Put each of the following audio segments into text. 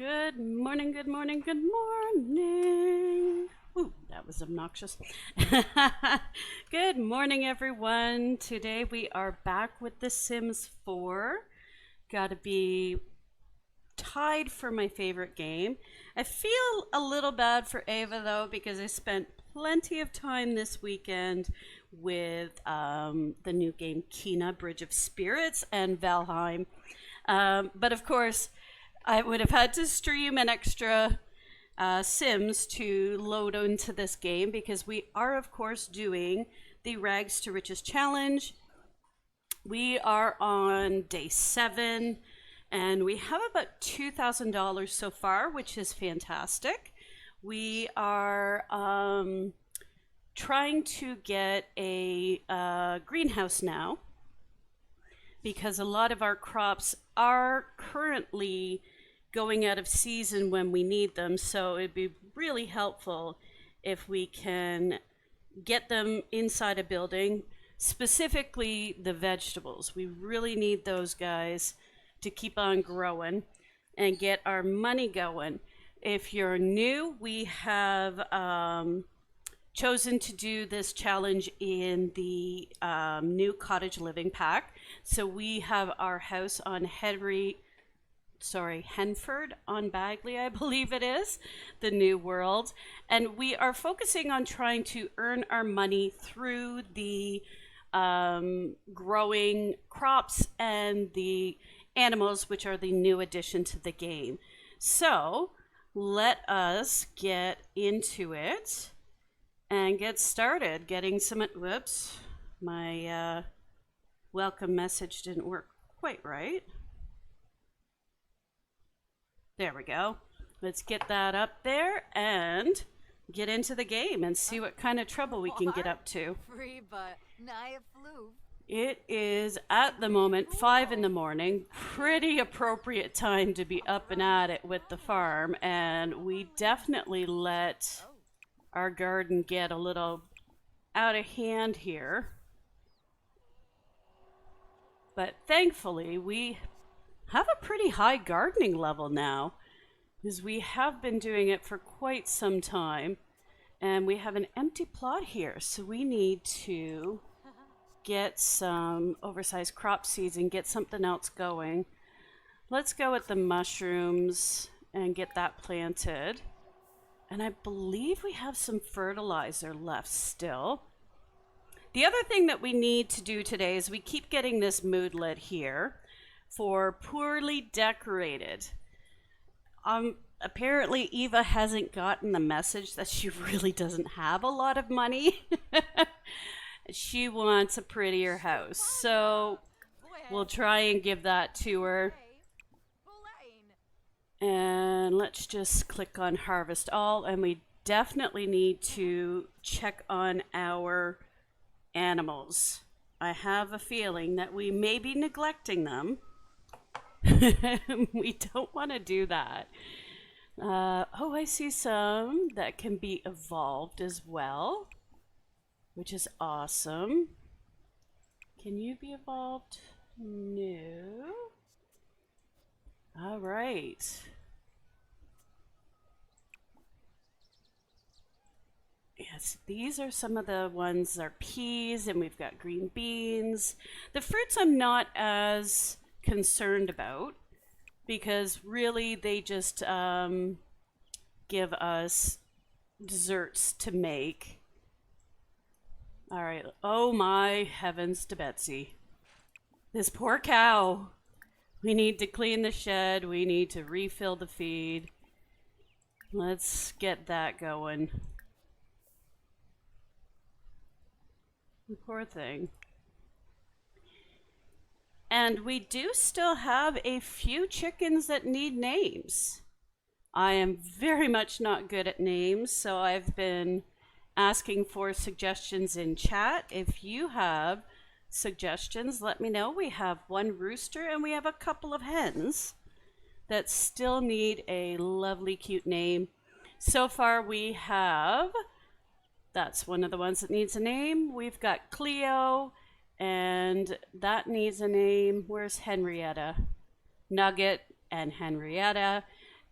Good morning, good morning, good morning. Ooh, that was obnoxious. Good morning, everyone. Today we are back with The Sims 4. Gotta be tied for my favorite game. I feel a little bad for Ava, though, because I spent plenty of time this weekend with the new game Kina, Bridge of Spirits, and Valheim. But of course, I would have had to stream an extra Sims to load into this game because we are, of course, doing the Rags to Riches Challenge. We are on day 7 and we have about $2,000 so far, which is fantastic. We are trying to get a greenhouse now because a lot of our crops are currently going out of season when we need them. So it'd be really helpful if we can get them inside a building, specifically the vegetables. We really need those guys to keep on growing and get our money going. If you're new, we have chosen to do this challenge in the new cottage living pack. So we have our house on Henford on Bagley, I believe it is, the new world. And we are focusing on trying to earn our money through the growing crops and the animals, which are the new addition to the game. So let us get into it and get started getting some. Whoops, my welcome message didn't work quite right. There we go. Let's get that up there and get into the game and see what kind of trouble we can get up to. It is at the moment 5 in the morning, pretty appropriate time to be up and at it with the farm, and we definitely let our garden get a little out of hand here. But thankfully, we have a pretty high gardening level now, because we have been doing it for quite some time, and we have an empty plot here, so we need to get some oversized crop seeds and get something else going. Let's go with the mushrooms and get that planted. And I believe we have some fertilizer left still. The other thing that we need to do today is we keep getting this moodlet here for poorly decorated. Apparently Eva hasn't gotten the message that she really doesn't have a lot of money. She wants a prettier house, so we'll try and give that to her. And let's just click on harvest all, and we definitely need to check on our animals. I have a feeling that we may be neglecting them. We don't want to do that. Oh, I see some that can be evolved as well, which is awesome. Can you be evolved? No. All right. Yes, these are some of the ones that are peas, and we've got green beans. The fruits I'm not as concerned about because really they just give us desserts to make. All right. Oh my heavens to Betsy. This poor cow. We need to clean the shed. We need to refill the feed. Let's get that going. The poor thing. And we do still have a few chickens that need names. I am very much not good at names, so I've been asking for suggestions in chat. If you have suggestions, let me know. We have one rooster and we have a couple of hens that still need a lovely cute name. So far we have, that's one of the ones that needs a name. We've got Cleo, and that needs a name. Where's Henrietta? Nugget and Henrietta.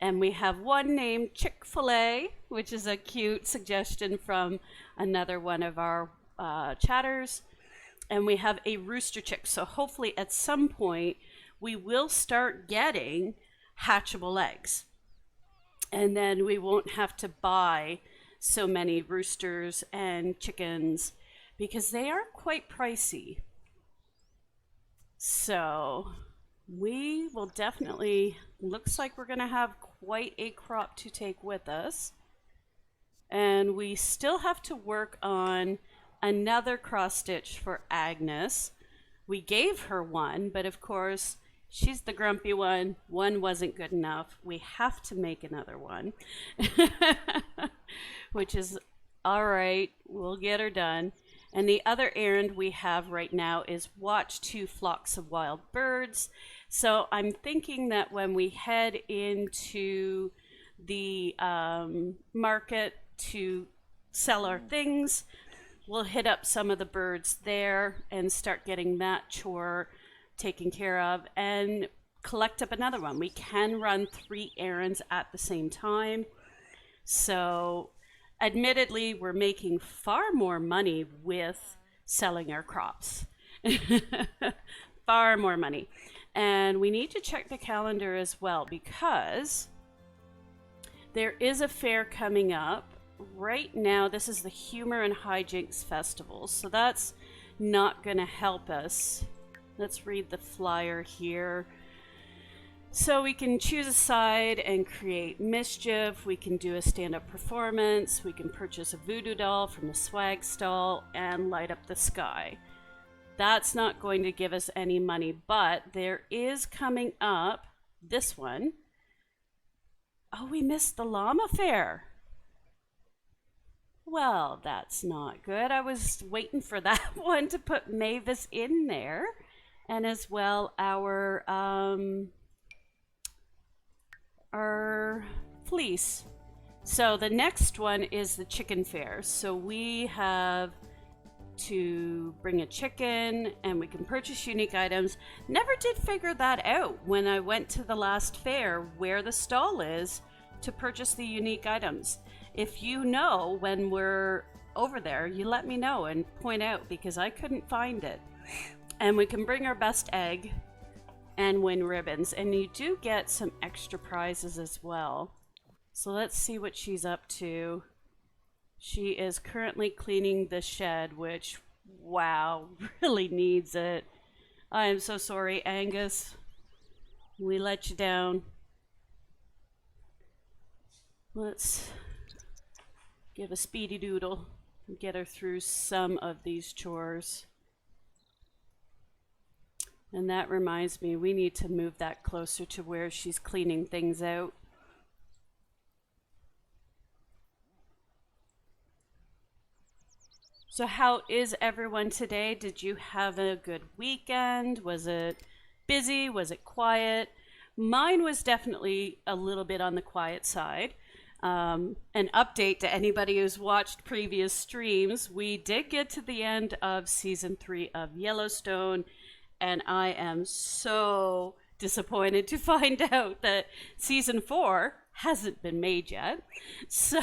And we have one named Chick-fil-A, which is a cute suggestion from another one of our chatters. And we have a rooster chick. So hopefully at some point we will start getting hatchable eggs. And then we won't have to buy so many roosters and chickens because they are quite pricey. So we will definitely, looks like we're going to have quite a crop to take with us. And we still have to work on another cross stitch for Agnes. We gave her one, but of course she's the grumpy one. One wasn't good enough. We have to make another one, which is all right. We'll get her done. And the other errand we have right now is watch 2 flocks of wild birds. So I'm thinking that when we head into the market to sell our things, we'll hit up some of the birds there and start getting that chore taken care of and collect up another one. We can run 3 errands at the same time. So admittedly, we're making far more money with selling our crops. Far more money. And we need to check the calendar as well because there is a fair coming up. Right now, this is the Humor and Hijinks Festival, so that's not going to help us. Let's read the flyer here. So we can choose a side and create mischief. We can do a stand-up performance. We can purchase a voodoo doll from the swag stall and light up the sky. That's not going to give us any money, but there is coming up this one. Oh, we missed the llama fair. Well, that's not good. I was waiting for that one to put Mavis in there. And as well our fleece. So the next one is the chicken fair. So we have to bring a chicken and we can purchase unique items. Never did figure that out when I went to the last fair where the stall is to purchase the unique items. If you know when we're over there, you let me know and point out because I couldn't find it. And we can bring our best egg and win ribbons. And you do get some extra prizes as well. So let's see what she's up to. She is currently cleaning the shed, which, wow, really needs it. I am so sorry, Angus. We let you down. Let's give a speedy doodle and get her through some of these chores. And that reminds me, we need to move that closer to where she's cleaning things out. So how is everyone today? Did you have a good weekend? Was it busy? Was it quiet? Mine was definitely a little bit on the quiet side. An update to anybody who's watched previous streams, we did get to the end of season 3 of Yellowstone, and I am so disappointed to find out that season 4 hasn't been made yet. So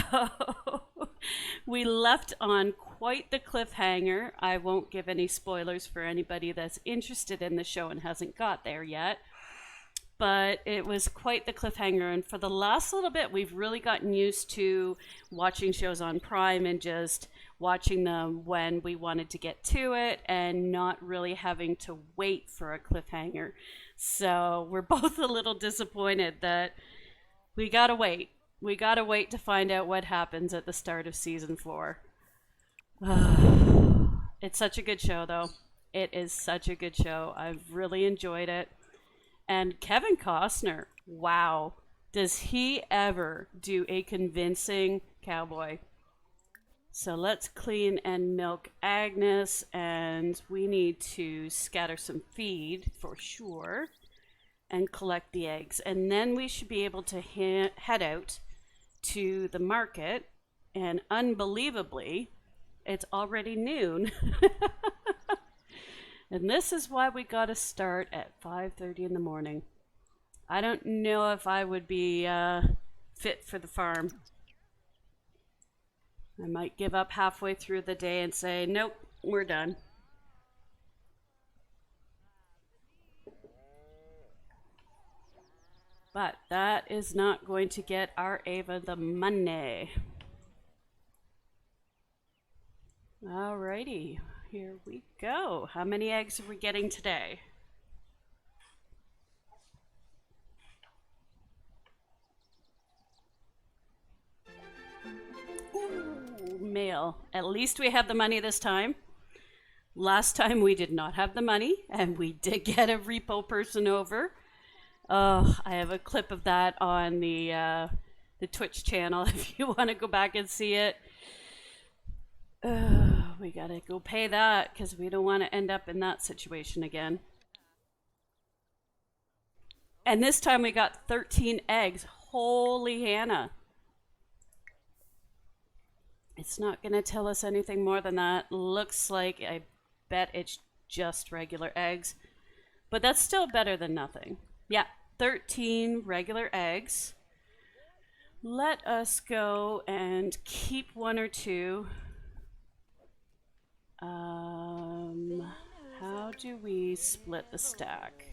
we left on quite the cliffhanger. I won't give any spoilers for anybody that's interested in the show and hasn't got there yet. But it was quite the cliffhanger, and for the last little bit, we've really gotten used to watching shows on Prime and just watching them when we wanted to get to it and not really having to wait for a cliffhanger. So we're both a little disappointed that we gotta wait. We gotta wait to find out what happens at the start of season 4. It's such a good show, though. It is such a good show. I've really enjoyed it. And Kevin Costner, wow, does he ever do a convincing cowboy? So let's clean and milk Agnes, and we need to scatter some feed for sure and collect the eggs. And then we should be able to head out to the market, and unbelievably, it's already noon. And this is why we got to start at 5:30 in the morning. I don't know if I would be fit for the farm. I might give up halfway through the day and say, nope, we're done. But that is not going to get our Ava the money. Alrighty, here we go. How many eggs are we getting today? Ooh, male. At least we have the money this time. Last time we did not have the money, and we did get a repo person over. Oh, I have a clip of that on the Twitch channel if you want to go back and see it. We gotta go pay that because we don't want to end up in that situation again. And this time we got 13 eggs. Holy Hannah. It's not gonna tell us anything more than that. Looks like, I bet it's just regular eggs. But that's still better than nothing. Yeah, 13 regular eggs. Let us go and keep one or two. How do we split the stack?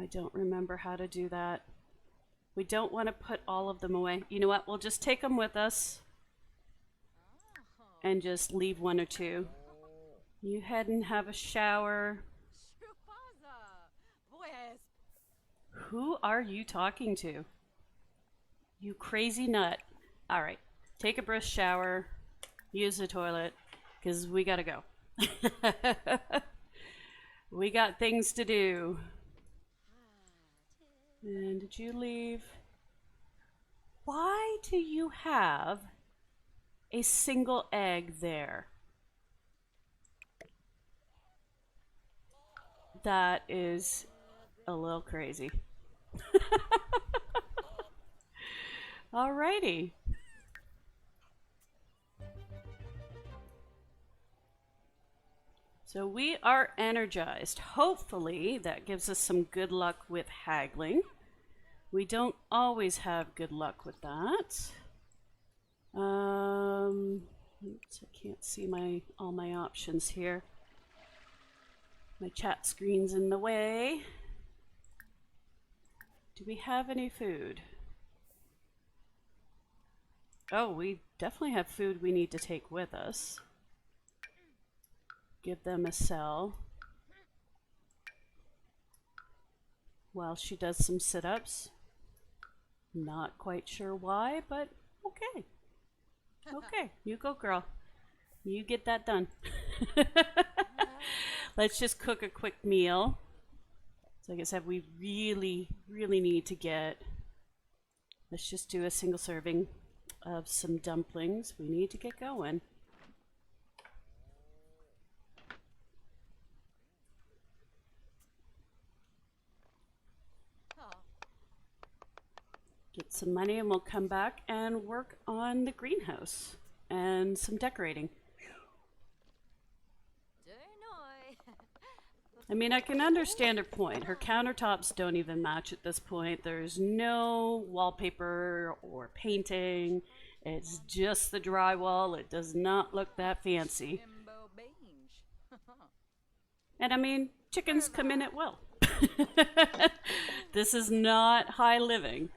I don't remember how to do that. We don't want to put all of them away. You know what? We'll just take them with us and just leave one or two. You head and have a shower. Who are you talking to? You crazy nut. All right. Take a brisk shower. Use the toilet. Because we gotta go. We got things to do. And did you leave? Why do you have a single egg there? That is a little crazy. Alrighty. So we are energized. Hopefully that gives us some good luck with haggling. We don't always have good luck with that. Oops, I can't see all my options here. My chat screen's in the way. Do we have any food? Oh, we definitely have food we need to take with us. Give them a cell while she does some sit-ups. Not quite sure why, but okay. Okay, you go, girl. You get that done. Let's just cook a quick meal. So like I said, we really need to get... Let's just do a single serving of some dumplings. We need to get going. Get some money and we'll come back and work on the greenhouse and some decorating. I mean, I can understand her point. Her countertops don't even match at this point. There's no wallpaper or painting. It's just the drywall. It does not look that fancy. And I mean, chickens come in at will. This is not high living.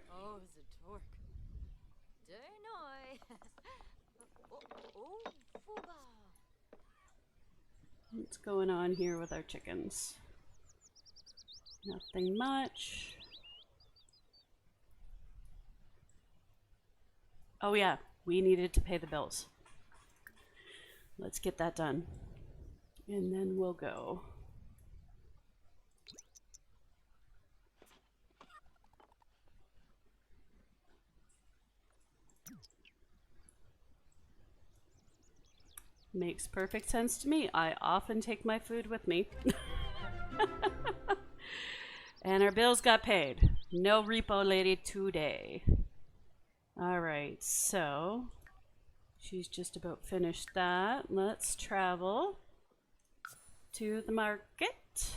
What's going on here with our chickens? Nothing much. Oh yeah, we needed to pay the bills. Let's get that done. And then we'll go. Makes perfect sense to me. I often take my food with me. And our bills got paid. No repo lady today. Alright, so she's just about finished that. Let's travel to the market.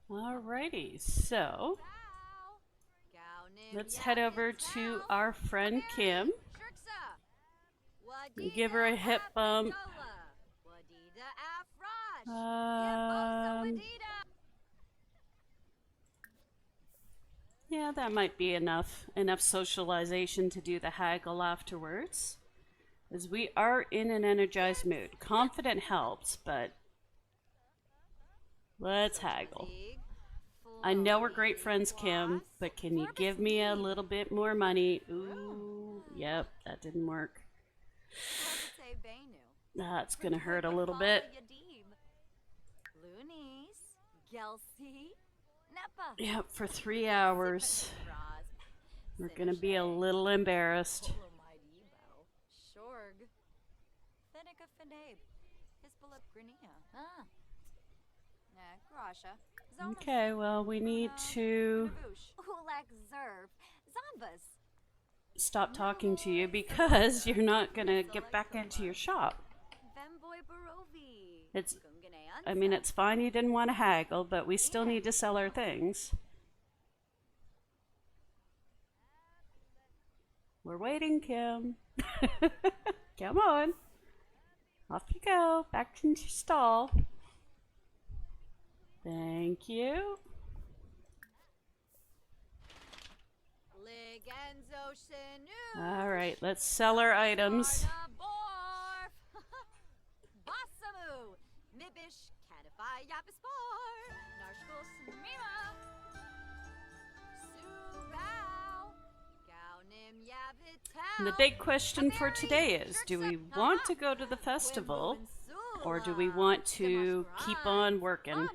Alrighty, so let's head over to our friend Kim and give her a hip bump. Yeah, that might be enough socialization to do the haggle afterwards, as we are in an energized mood. Confident helps, but let's haggle. I know we're great friends, Kim, but can you give me a little bit more money? Ooh, yep, that didn't work. That's gonna hurt a little bit. Yep, for 3 hours. We're gonna be a little embarrassed. Okay, well, we need to stop talking to you because you're not gonna get back into your shop. I mean, it's fine you didn't want to haggle, but we still need to sell our things. We're waiting, Kim. Come on. Off you go. Back into your stall. Thank you. All right, let's sell our items. And the big question for today is, do we want to go to the festival or do we want to keep on working?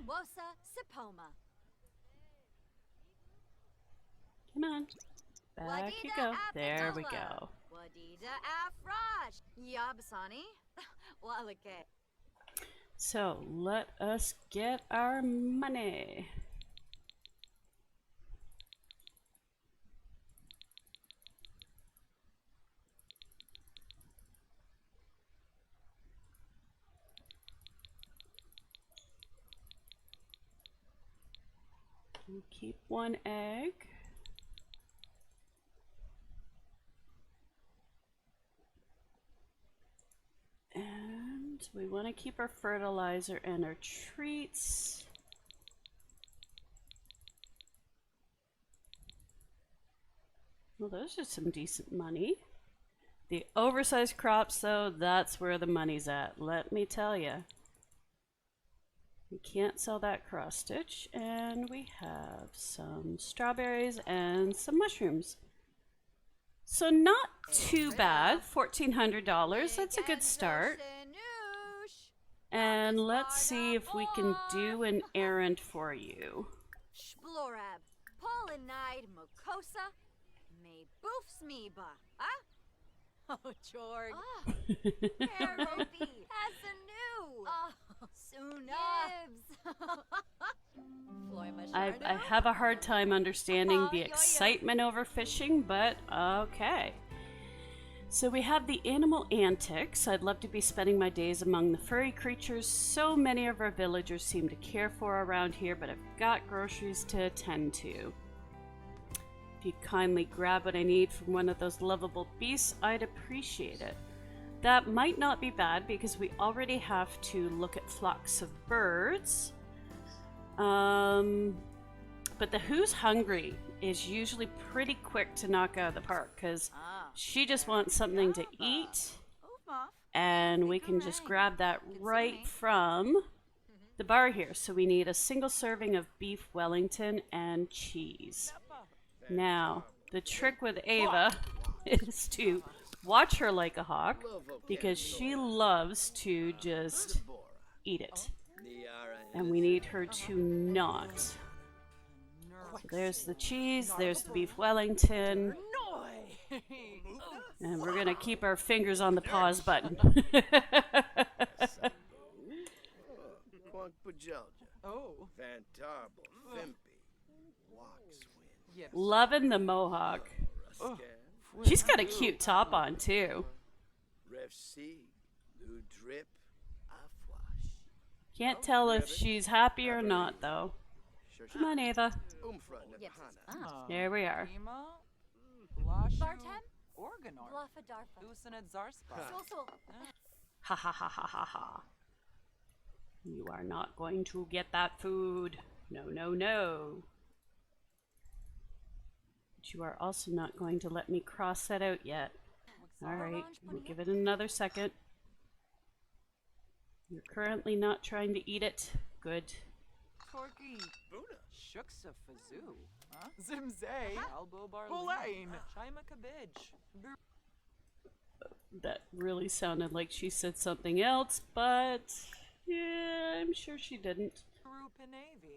Come on. Back you go. There we go. So let us get our money. We'll keep 1 egg. And we want to keep our fertilizer and our treats. Well, those are some decent money. The oversized crops, though, that's where the money's at, let me tell you. We can't sell that cross stitch, and we have some strawberries and some mushrooms. So not too bad, $1,400, that's a good start. And let's see if we can do an errand for you. I have a hard time understanding the excitement over fishing, but okay. So we have the animal antics. I'd love to be spending my days among the furry creatures so many of our villagers seem to care for around here, but I've got groceries to attend to. If you'd kindly grab what I need from one of those lovable beasts, I'd appreciate it. That might not be bad because we already have to look at flocks of birds. But the Who's Hungry is usually pretty quick to knock out of the park because she just wants something to eat, and we can just grab that right from the bar here. So we need a single serving of beef Wellington and cheese. Now, the trick with Ava is to watch her like a hawk because she loves to just eat it. And we need her to not. So there's the cheese, there's the beef Wellington. And we're going to keep our fingers on the pause button. Loving the mohawk. She's got a cute top on too. Can't tell if she's happy or not, though. Come on, Ava. There we are. Ha ha ha ha ha ha. You are not going to get that food. No, no, no. But you are also not going to let me cross that out yet. Alright, we'll give it another second. You're currently not trying to eat it. Good. Torky. Shuksa fazoo. Zimzay. Albo barlene. Chima cabbage. That really sounded like she said something else, but yeah, I'm sure she didn't.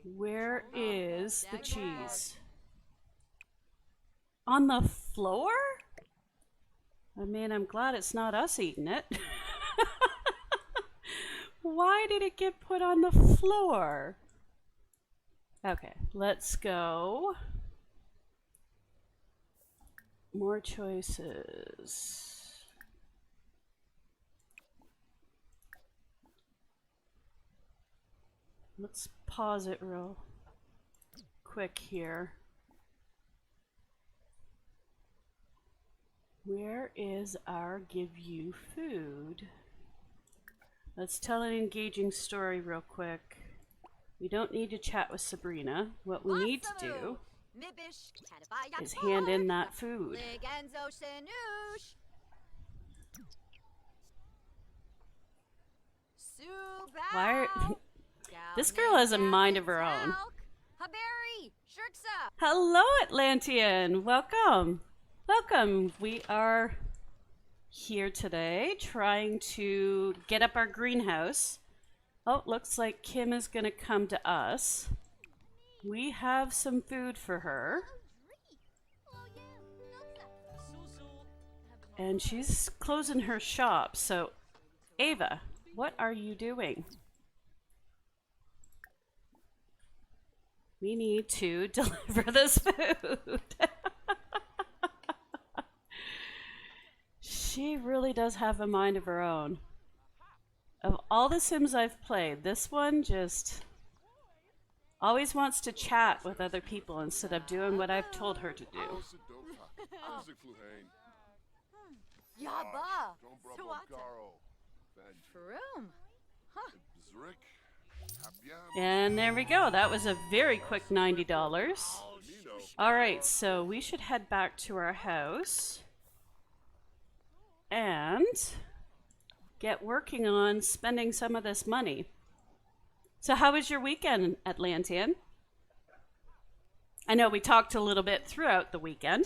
Where is the cheese? On the floor? I mean, I'm glad it's not us eating it. Why did it get put on the floor? Okay, let's go. More choices. Let's pause it real quick here. Where is our give you food? Let's tell an engaging story real quick. We don't need to chat with Sabrina. What we need to do is hand in that food. Why are... This girl has a mind of her own. Hello, Atlantean. Welcome. Welcome. We are here today trying to get up our greenhouse. Oh, looks like Kim is going to come to us. We have some food for her. And she's closing her shop. So, Ava, what are you doing? We need to deliver this food. She really does have a mind of her own. Of all the Sims I've played, this one just always wants to chat with other people instead of doing what I've told her to do. And there we go. That was a very quick $90. Alright, so we should head back to our house and get working on spending some of this money. So how was your weekend, Atlantean? I know we talked a little bit throughout the weekend.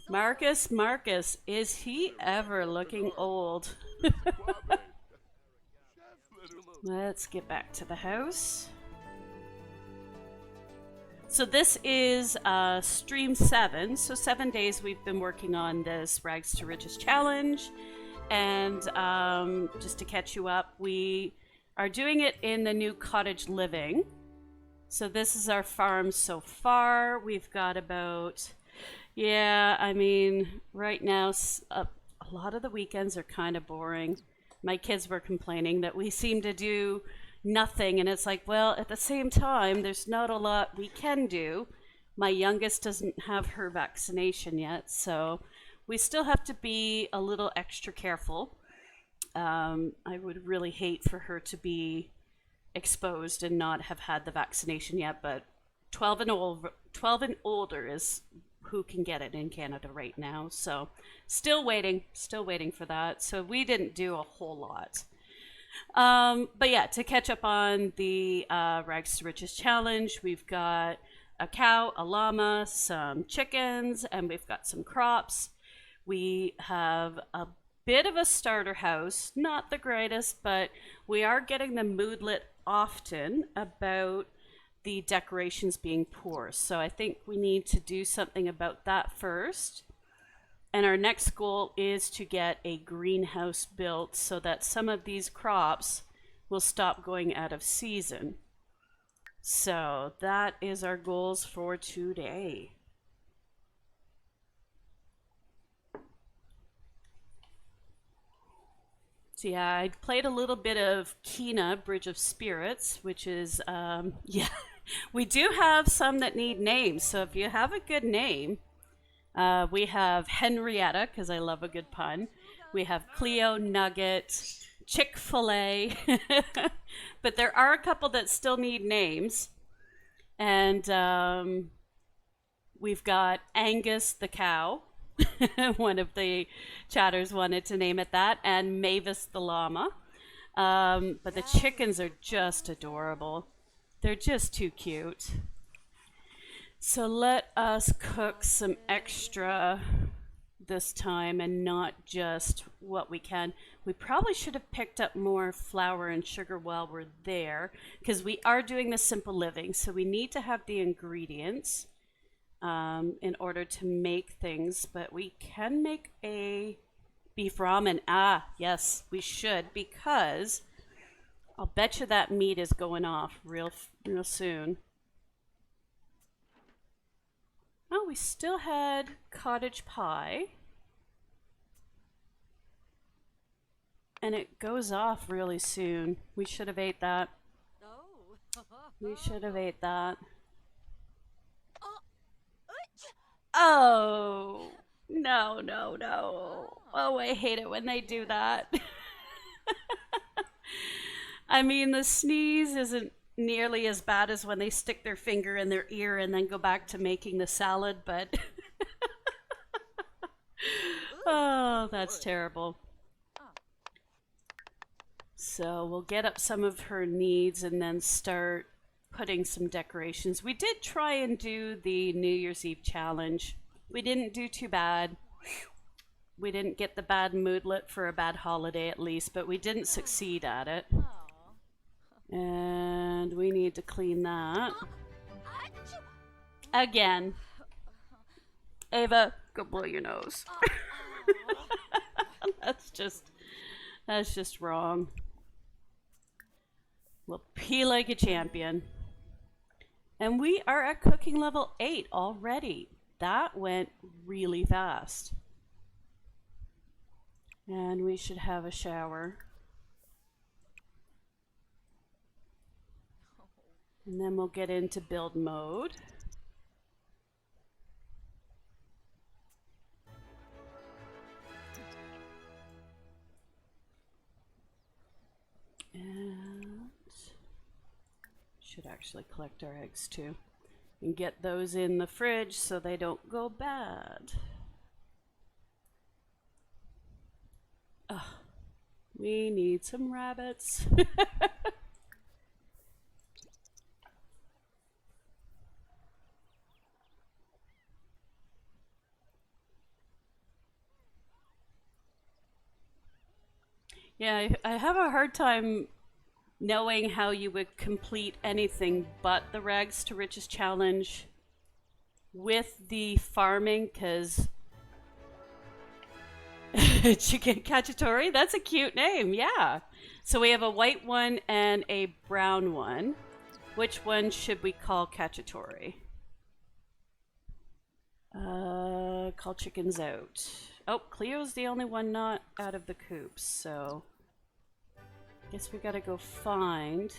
Marcus, is he ever looking old? Let's get back to the house. So this is stream 7. So 7 days we've been working on this Rags to Riches challenge. And just to catch you up, we are doing it in the new cottage living. So this is our farm so far. We've got about... Yeah, I mean, right now, a lot of the weekends are kind of boring. My kids were complaining that we seem to do nothing, and it's like, well, at the same time, there's not a lot we can do. My youngest doesn't have her vaccination yet, so we still have to be a little extra careful. I would really hate for her to be exposed and not have had the vaccination yet, but 12 and older is who can get it in Canada right now. So still waiting for that. So we didn't do a whole lot. But yeah, to catch up on the Rags to Riches challenge, we've got a cow, a llama, some chickens, and we've got some crops. We have a bit of a starter house, not the greatest, but we are getting the moodlet often about the decorations being poor. So I think we need to do something about that first. And our next goal is to get a greenhouse built so that some of these crops will stop going out of season. So that is our goals for today. So yeah, I played a little bit of Kina, Bridge of Spirits, which is, yeah, we do have some that need names. So if you have a good name, we have Henrietta, because I love a good pun. We have Cleo, Nugget, Chick-fil-A. But there are a couple that still need names. And we've got Angus the cow. One of the chatters wanted to name it that. And Mavis the llama. But the chickens are just adorable. They're just too cute. So let us cook some extra this time and not just what we can. We probably should have picked up more flour and sugar while we're there, because we are doing the simple living, so we need to have the ingredients in order to make things. But we can make a beef ramen. Ah, yes, we should, because I'll bet you that meat is going off real soon. Oh, we still had cottage pie. And it goes off really soon. We should have ate that. We should have ate that. Oh, no, no, no. Oh, I hate it when they do that. I mean, the sneeze isn't nearly as bad as when they stick their finger in their ear and then go back to making the salad, but oh, that's terrible. So we'll get up some of her needs and then start putting some decorations. We did try and do the New Year's Eve challenge. We didn't do too bad. We didn't get the bad moodlet for a bad holiday at least, but we didn't succeed at it. And we need to clean that. Again. Ava, go blow your nose. That's just wrong. We'll pee like a champion. And we are at cooking level 8 already. That went really fast. And we should have a shower. And then we'll get into build mode. And should actually collect our eggs too. And get those in the fridge so they don't go bad. Ugh, we need some rabbits. Yeah, I have a hard time knowing how you would complete anything but the Rags to Riches challenge with the farming, because Chicken Cacciatore, that's a cute name, yeah. So we have a white one and a brown one. Which one should we call Cacciatore? Call chickens out. Oh, Cleo's the only one not out of the coop, so guess we gotta go find.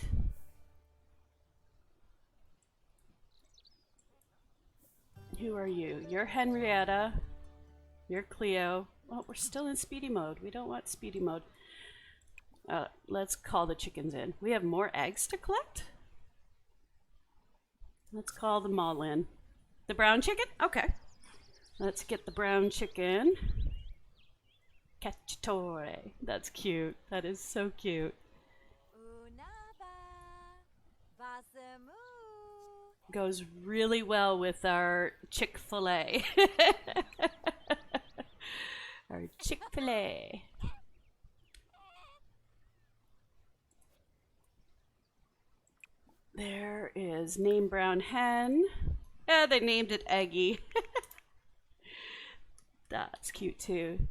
Who are you? You're Henrietta. You're Cleo. Oh, we're still in speedy mode. We don't want speedy mode. Let's call the chickens in. We have more eggs to collect? Let's call them all in. The brown chicken? Okay. Let's get the brown chicken. Cacciatore. That's cute. That is so cute. Goes really well with our Chick-fil-A. Our Chick-fil-A. There is name brown hen. Yeah, they named it Eggy. That's cute too.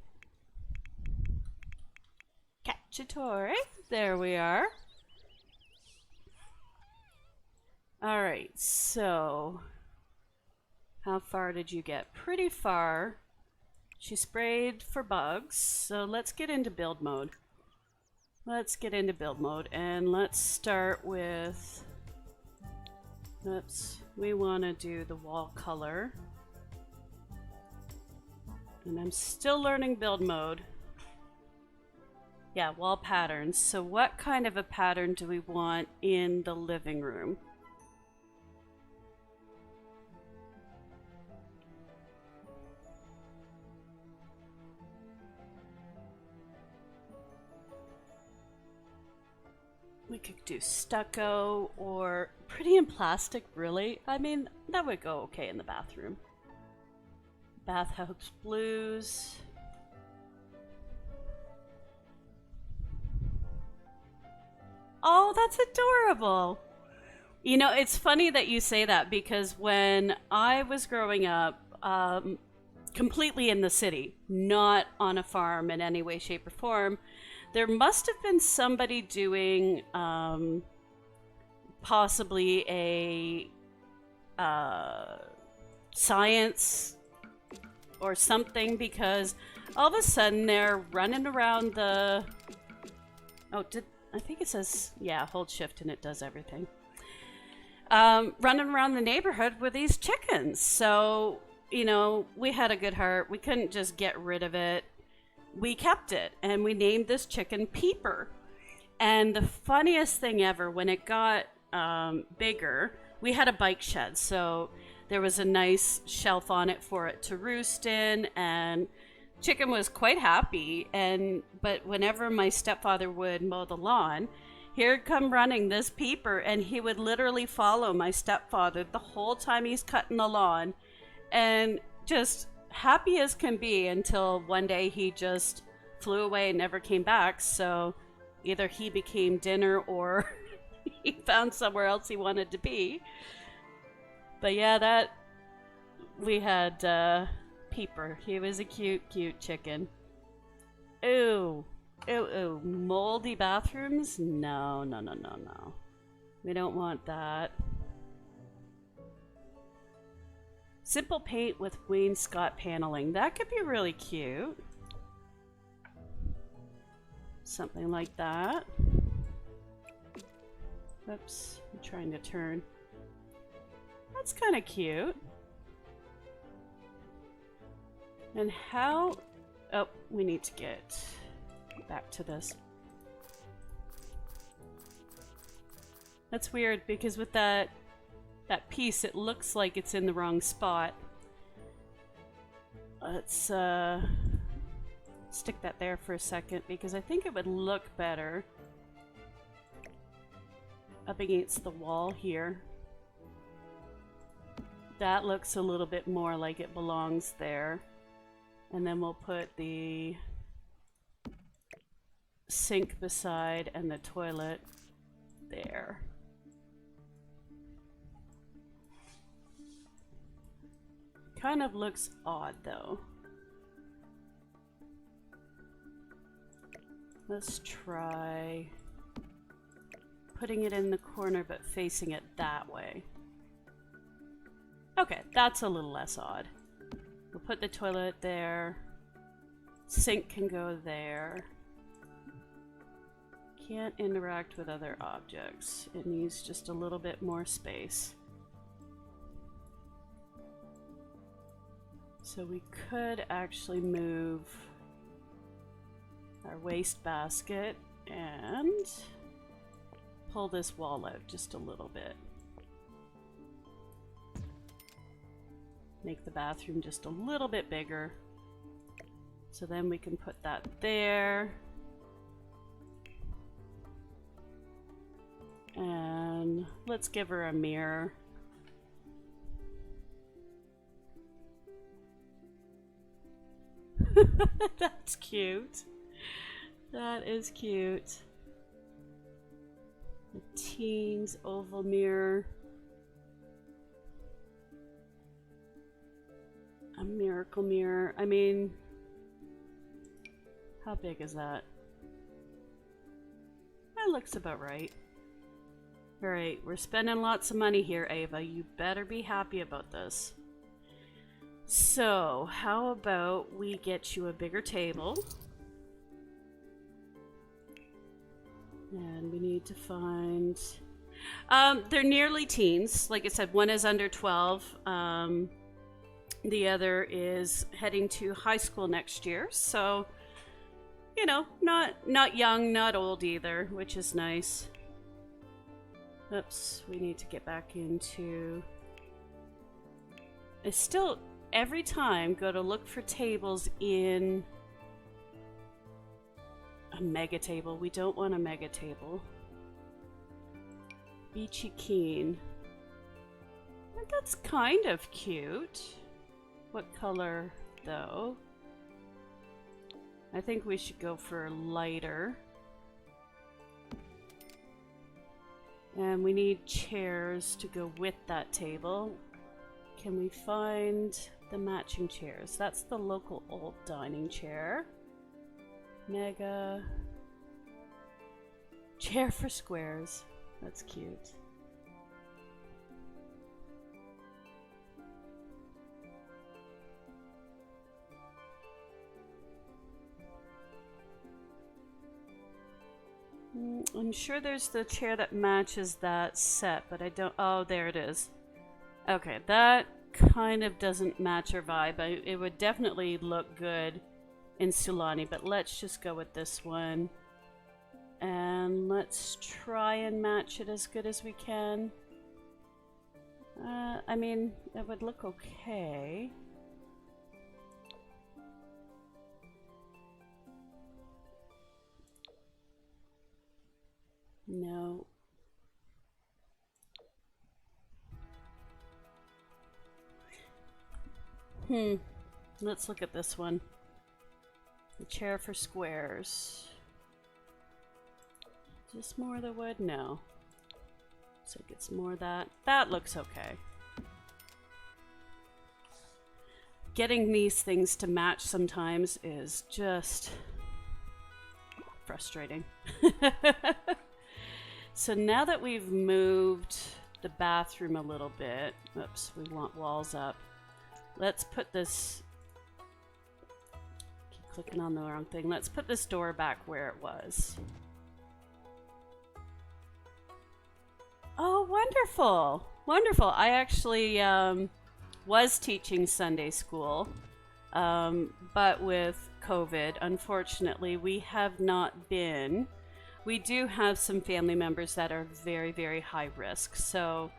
Cacciatore. There we are. All right, so how far did you get? Pretty far. She sprayed for bugs, so let's get into build mode. let's get into build mode and let's start with, we want to do the wall color. And I'm still learning build mode. Yeah, wall patterns. So what kind of a pattern do we want in the living room? We could do stucco or pretty in plastic, really. I mean, that would go okay in the bathroom. Bathhouse blues. Oh, that's adorable. You know, it's funny that you say that because when I was growing up, completely in the city, not on a farm in any way, shape, or form, there must have been somebody doing possibly a science or something, because all of a sudden they're running around the... Oh, I think it says, yeah, hold shift and it does everything. Running around the neighborhood with these chickens. So, you know, we had a good heart. We couldn't just get rid of it. We kept it and we named this chicken Peeper. And the funniest thing ever, when it got bigger, we had a bike shed. So there was a nice shelf on it for it to roost in, and chicken was quite happy. But whenever my stepfather would mow the lawn, here'd come running this Peeper, and he would literally follow my stepfather the whole time he's cutting the lawn, and just happy as can be until one day he just flew away and never came back. So either he became dinner or he found somewhere else he wanted to be. But yeah, we had Peeper. He was a cute chicken. Ooh. Ooh, moldy bathrooms? No. We don't want that. Simple paint with wainscot paneling. That could be really cute. Something like that. Oops, I'm trying to turn. That's kind of cute. And how... Oh, we need to get back to this. That's weird because with that piece, it looks like it's in the wrong spot. Let's stick that there for a second because I think it would look better up against the wall here. That looks a little bit more like it belongs there. And then we'll put the sink beside and the toilet there. Kind of looks odd though. Let's try putting it in the corner but facing it that way. Okay, that's a little less odd. We'll put the toilet there. Sink can go there. Can't interact with other objects. It needs just a little bit more space. So we could actually move our waste basket and pull this wall out just a little bit. Make the bathroom just a little bit bigger. So then we can put that there. And let's give her a mirror. That's cute. That is cute. The teens oval mirror. A miracle mirror. I mean, how big is that? That looks about right. Alright, we're spending lots of money here, Ava. You better be happy about this. So, how about we get you a bigger table? And we need to find... they're nearly teens. Like I said, one is under 12. The other is heading to high school next year. So, you know, not young, not old either, which is nice. Oops, we need to get back into... I still, every time, go to look for tables in a mega table. We don't want a mega table. Beachy Keen. That's kind of cute. What color, though? I think we should go for lighter. And we need chairs to go with that table. Can we find the matching chairs? That's the local old dining chair. Mega. Chair for squares. That's cute. I'm sure there's the chair that matches that set, but I don't... Oh, there it is. Okay, that kind of doesn't match our vibe. It would definitely look good in Sulani, but let's just go with this one. And let's try and match it as good as we can. I mean, it would look okay. No. Let's look at this one. The chair for squares. Just more of the wood? No. So it gets more of that. That looks okay. Getting these things to match sometimes is just frustrating. So now that we've moved the bathroom a little bit, oops, we want walls up. Let's put this, keep clicking on the wrong thing. Let's put this door back where it was. Oh, wonderful. Wonderful. I actually was teaching Sunday school, but with COVID, unfortunately, we have not been. We do have some family members that are very, very high risk, so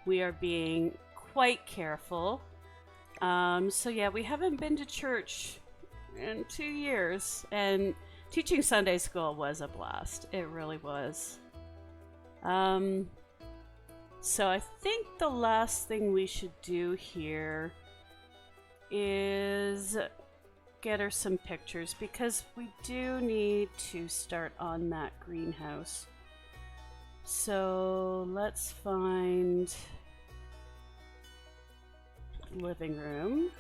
we are being quite careful. So yeah, we haven't been to church in 2 years, and teaching Sunday school was a blast. It really was. So I think the last thing we should do here is get her some pictures, because we do need to start on that greenhouse. So let's find living room.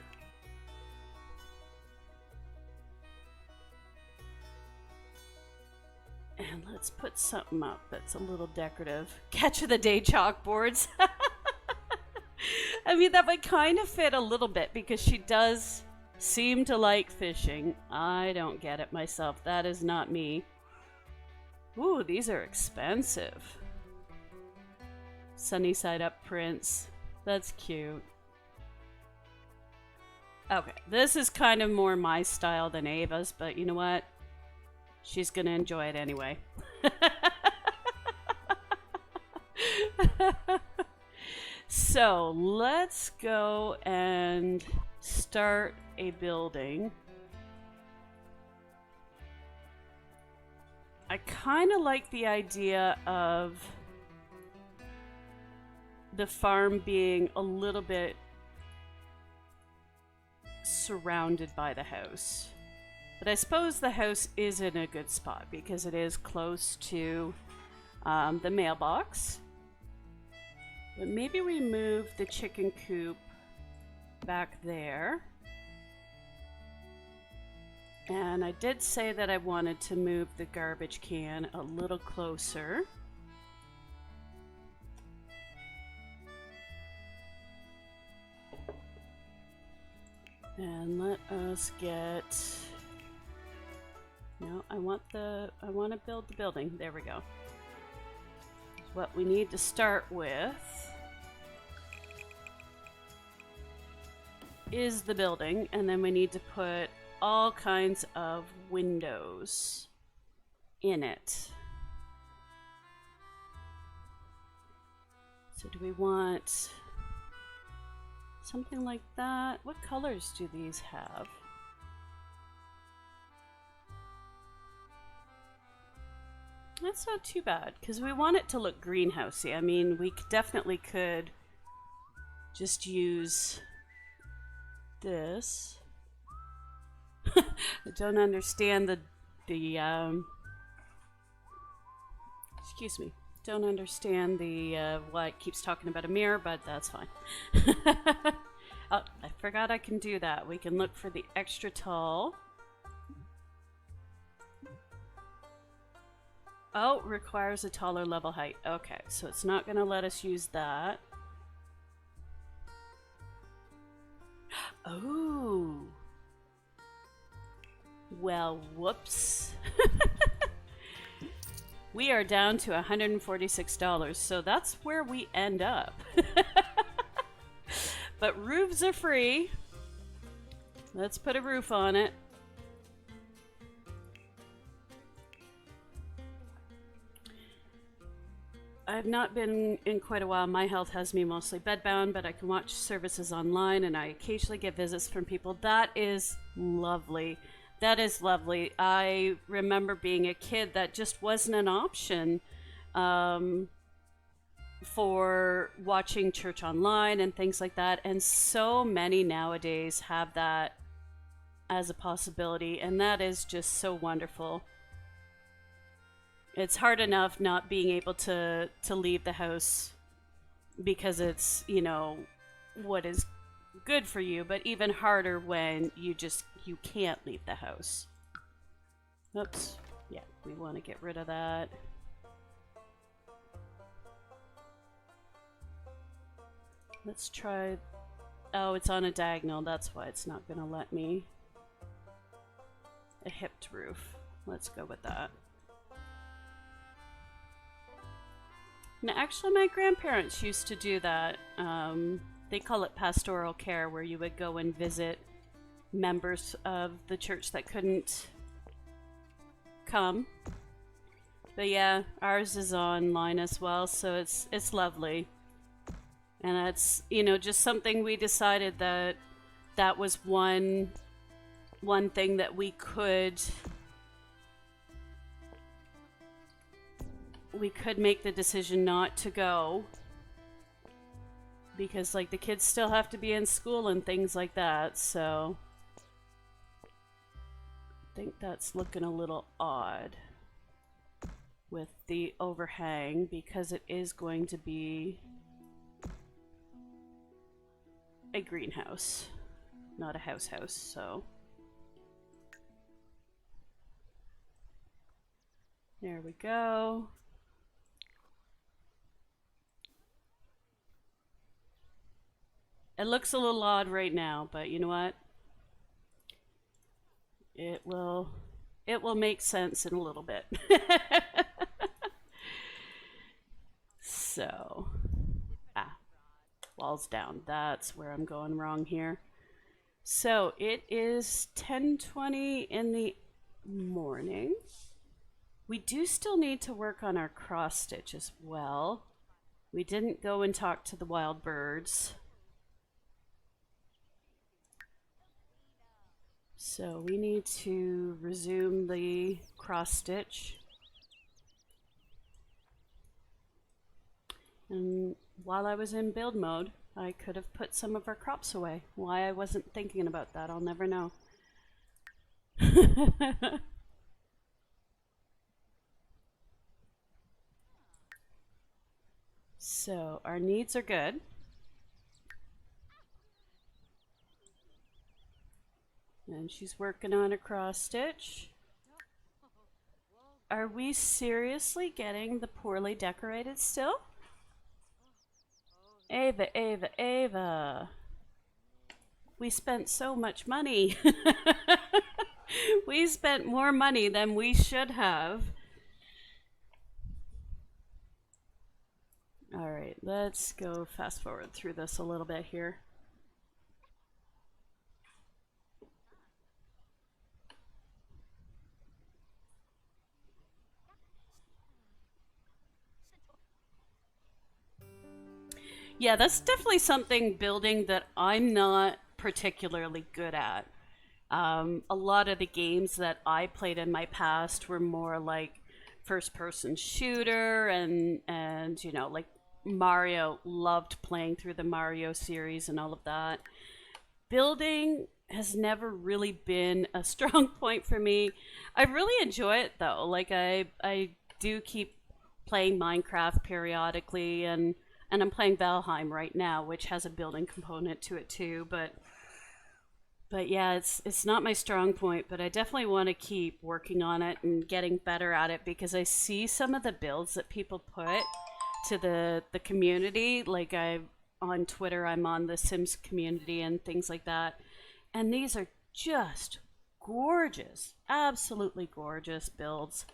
And let's put something up that's a little decorative. Catch of the day chalkboards. I mean, that would kind of fit a little bit because she does seem to like fishing. I don't get it myself. That is not me. Ooh, these are expensive. Sunny side up prints. That's cute. Okay, this is kind of more my style than Ava's, but you know what? She's gonna enjoy it anyway. So let's go and start a building. I kind of like the idea of the farm being a little bit surrounded by the house. But I suppose the house is in a good spot because it is close to the mailbox. But maybe we move the chicken coop back there. And I did say that I wanted to move the garbage can a little closer. And let us get No, I want to build the building. There we go. What we need to start with is the building, and then we need to put all kinds of windows in it. So do we want something like that? What colors do these have? That's not too bad, because we want it to look greenhousey. I mean, we definitely could just use this. I don't understand excuse me. Don't understand the why it keeps talking about a mirror, but that's fine. Oh, I forgot I can do that. We can look for the extra tall. Oh, requires a taller level height. Okay, so it's not going to let us use that. Oh. Well, whoops. We are down to $146, so that's where we end up. But roofs are free. Let's put a roof on it. I've not been in quite a while. My health has me mostly bedbound, but I can watch services online and I occasionally get visits from people. That is lovely. That is lovely. I remember being a kid that just wasn't an option for watching church online and things like that. And so many nowadays have that as a possibility, and that is just so wonderful. It's hard enough not being able to leave the house because it's, you know, what is good for you, but even harder when you can't leave the house. Oops. Yeah, we want to get rid of that. Let's try... Oh, it's on a diagonal. That's why it's not going to let me. A hipped roof. Let's go with that. Now, actually, my grandparents used to do that. They call it pastoral care, where you would go and visit members of the church that couldn't come. But yeah, ours is online as well, so it's lovely. And that's, you know, just something we decided that was one thing that we could make the decision not to go, because like the kids still have to be in school and things like that. So I think that's looking a little odd with the overhang, because it is going to be a greenhouse, not a house, so there we go. It looks a little odd right now, but you know what? It will make sense in a little bit. So, walls down. That's where I'm going wrong here. So it is 10:20 in the morning. We do still need to work on our cross stitch as well. We didn't go and talk to the wild birds. So we need to resume the cross stitch. And while I was in build mode, I could have put some of our crops away. Why I wasn't thinking about that, I'll never know. So our needs are good. And she's working on a cross stitch. Are we seriously getting the poorly decorated still? Ava, Ava, Ava. We spent so much money. We spent more money than we should have. All right, let's go fast forward through this a little bit here. Yeah, that's definitely something building that I'm not particularly good at. A lot of the games that I played in my past were more like first person shooter and you know, like Mario, loved playing through the Mario series and all of that. Building has never really been a strong point for me. I really enjoy it though. Like I do keep playing Minecraft periodically, and I'm playing Valheim right now, which has a building component to it too, but yeah, it's not my strong point, but I definitely want to keep working on it and getting better at it because I see some of the builds that people put to the community. Like I on Twitter, I'm on the Sims community and things like that, and these are just gorgeous, absolutely gorgeous builds,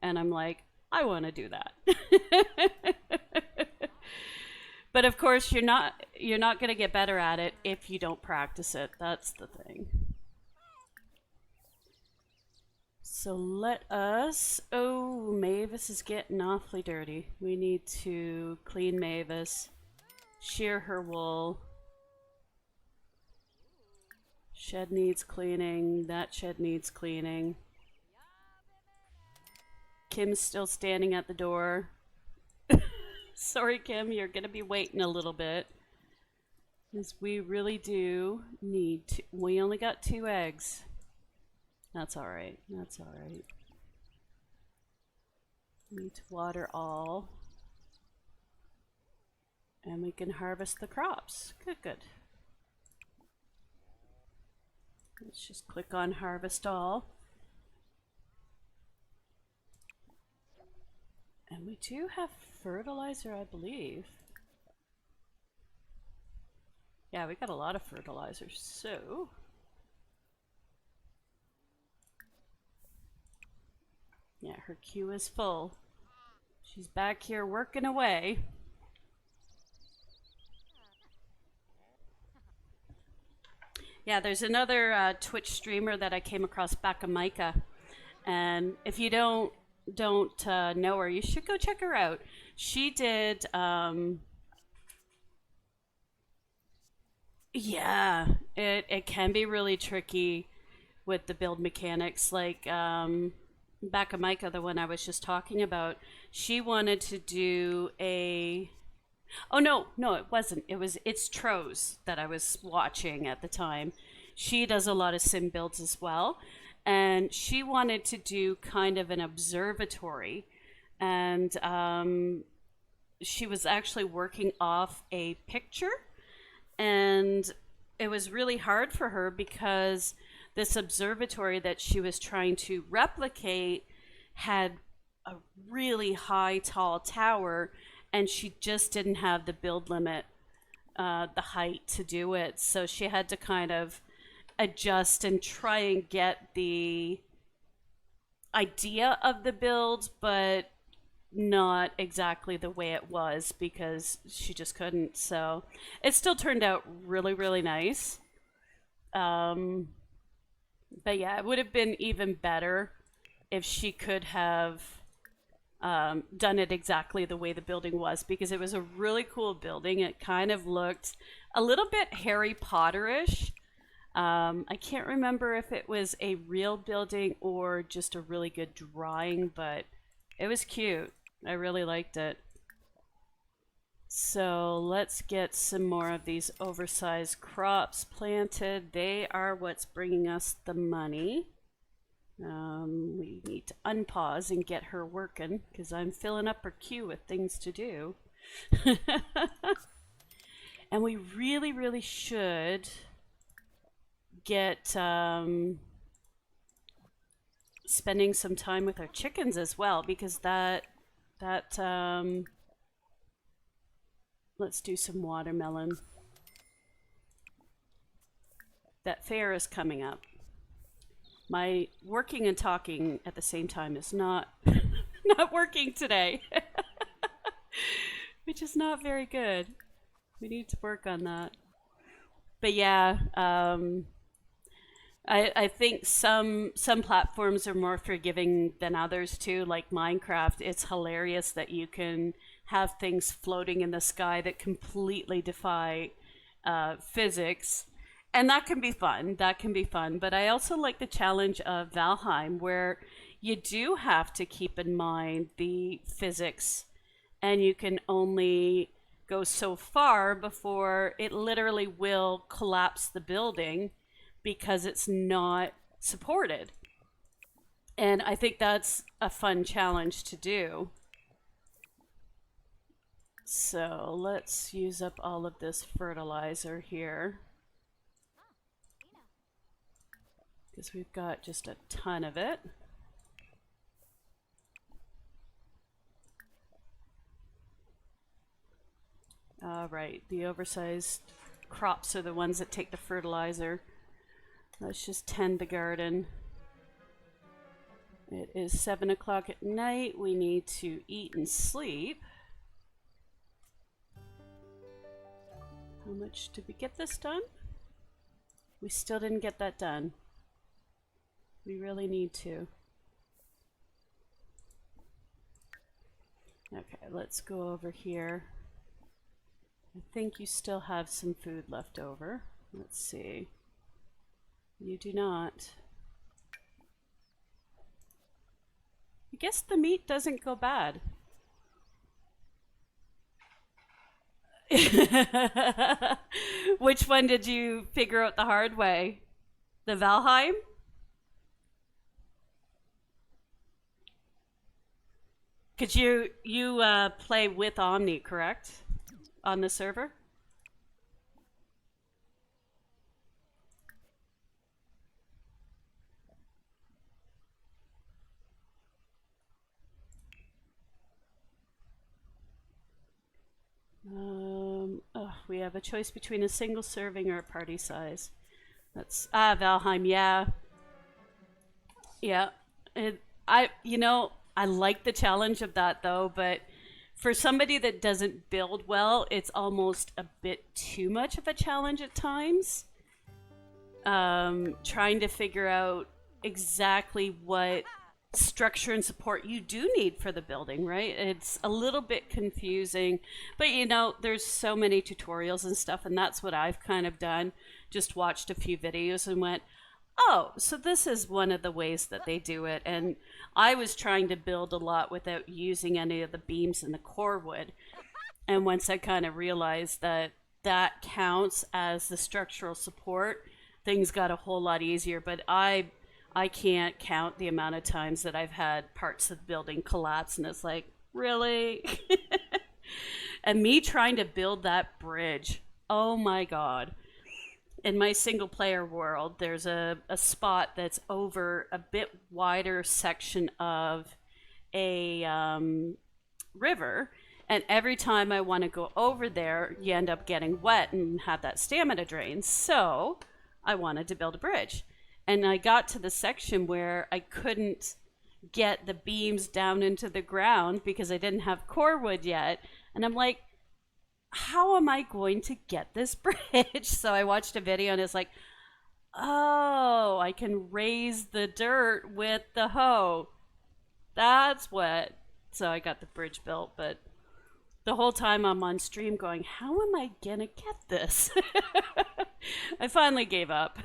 and I'm like, I want to do that. But of course, you're not going to get better at it if you don't practice it. That's the thing. So let us... Oh, Mavis is getting awfully dirty. We need to clean Mavis, shear her wool. Shed needs cleaning. That shed needs cleaning. Kim's still standing at the door. Sorry, Kim, you're going to be waiting a little bit. Because we really do need to... We only got 2 eggs. That's alright. That's alright. Need to water all. And we can harvest the crops. Good, good. Let's just click on Harvest All. And we do have fertilizer, I believe. Yeah, we got a lot of fertilizer, so... Yeah, her queue is full. She's back here working away. Yeah, there's another Twitch streamer that I came across, Bakamika. And if you don't know her, you should go check her out. She did yeah, it can be really tricky with the build mechanics. Like Bakamika, the one I was just talking about, she wanted to do a... Oh no, it wasn't. It's Troz that I was watching at the time. She does a lot of sim builds as well, and she wanted to do kind of an observatory, and she was actually working off a picture, and it was really hard for her because this observatory that she was trying to replicate had a really high, tall tower, and she just didn't have the build limit, the height to do it. So she had to kind of adjust and try and get the idea of the build, but not exactly the way it was because she just couldn't. So it still turned out really, really nice. But yeah, it would have been even better if she could have done it exactly the way the building was, because it was a really cool building. It kind of looked a little bit Harry Potter-ish. I can't remember if it was a real building or just a really good drawing, but it was cute. I really liked it. So let's get some more of these oversized crops planted. They are what's bringing us the money. We need to unpause and get her working because I'm filling up her queue with things to do. And we really, really should get spending some time with our chickens as well, because let's do some watermelon. That fair is coming up. My working and talking at the same time is not not working today, which is not very good. We need to work on that. But yeah, I think some platforms are more forgiving than others too. Like Minecraft, it's hilarious that you can have things floating in the sky that completely defy physics, and that can be fun. That can be fun. But I also like the challenge of Valheim, where you do have to keep in mind the physics, and you can only go so far before it literally will collapse the building because it's not supported. And I think that's a fun challenge to do. So let's use up all of this fertilizer here, because we've got just a ton of it. All right, the oversized crops are the ones that take the fertilizer. Let's just tend the garden. It is 7 o'clock at night. We need to eat and sleep. How much did we get this done? We still didn't get that done. We really need to. Okay, let's go over here. I think you still have some food left over. Let's see. You do not. I guess the meat doesn't go bad. Which one did you figure out the hard way? The Valheim? Could you play with Omni, correct? On the server? We have a choice between a single serving or a party size. That's Valheim, yeah. Yeah. I like the challenge of that though, but for somebody that doesn't build well, it's almost a bit too much of a challenge at times. Trying to figure out exactly what structure and support you do need for the building, right? It's a little bit confusing, but there's so many tutorials and stuff, and that's what I've kind of done. Just watched a few videos and went, oh, so this is one of the ways that they do it. And I was trying to build a lot without using any of the beams in the core wood. And once I kind of realized that that counts as the structural support, things got a whole lot easier. But I can't count the amount of times that I've had parts of the building collapse, and it's like, really? And me trying to build that bridge, oh my god. In my single player world, there's a spot that's over a bit wider section of a river, and every time I want to go over there, you end up getting wet and have that stamina drain. So I wanted to build a bridge. And I got to the section where I couldn't get the beams down into the ground because I didn't have core wood yet. And I'm like, how am I going to get this bridge? So I watched a video and it's like, oh, I can raise the dirt with the hoe. That's what. So I got the bridge built, but the whole time I'm on stream going, how am I gonna get this? I finally gave up.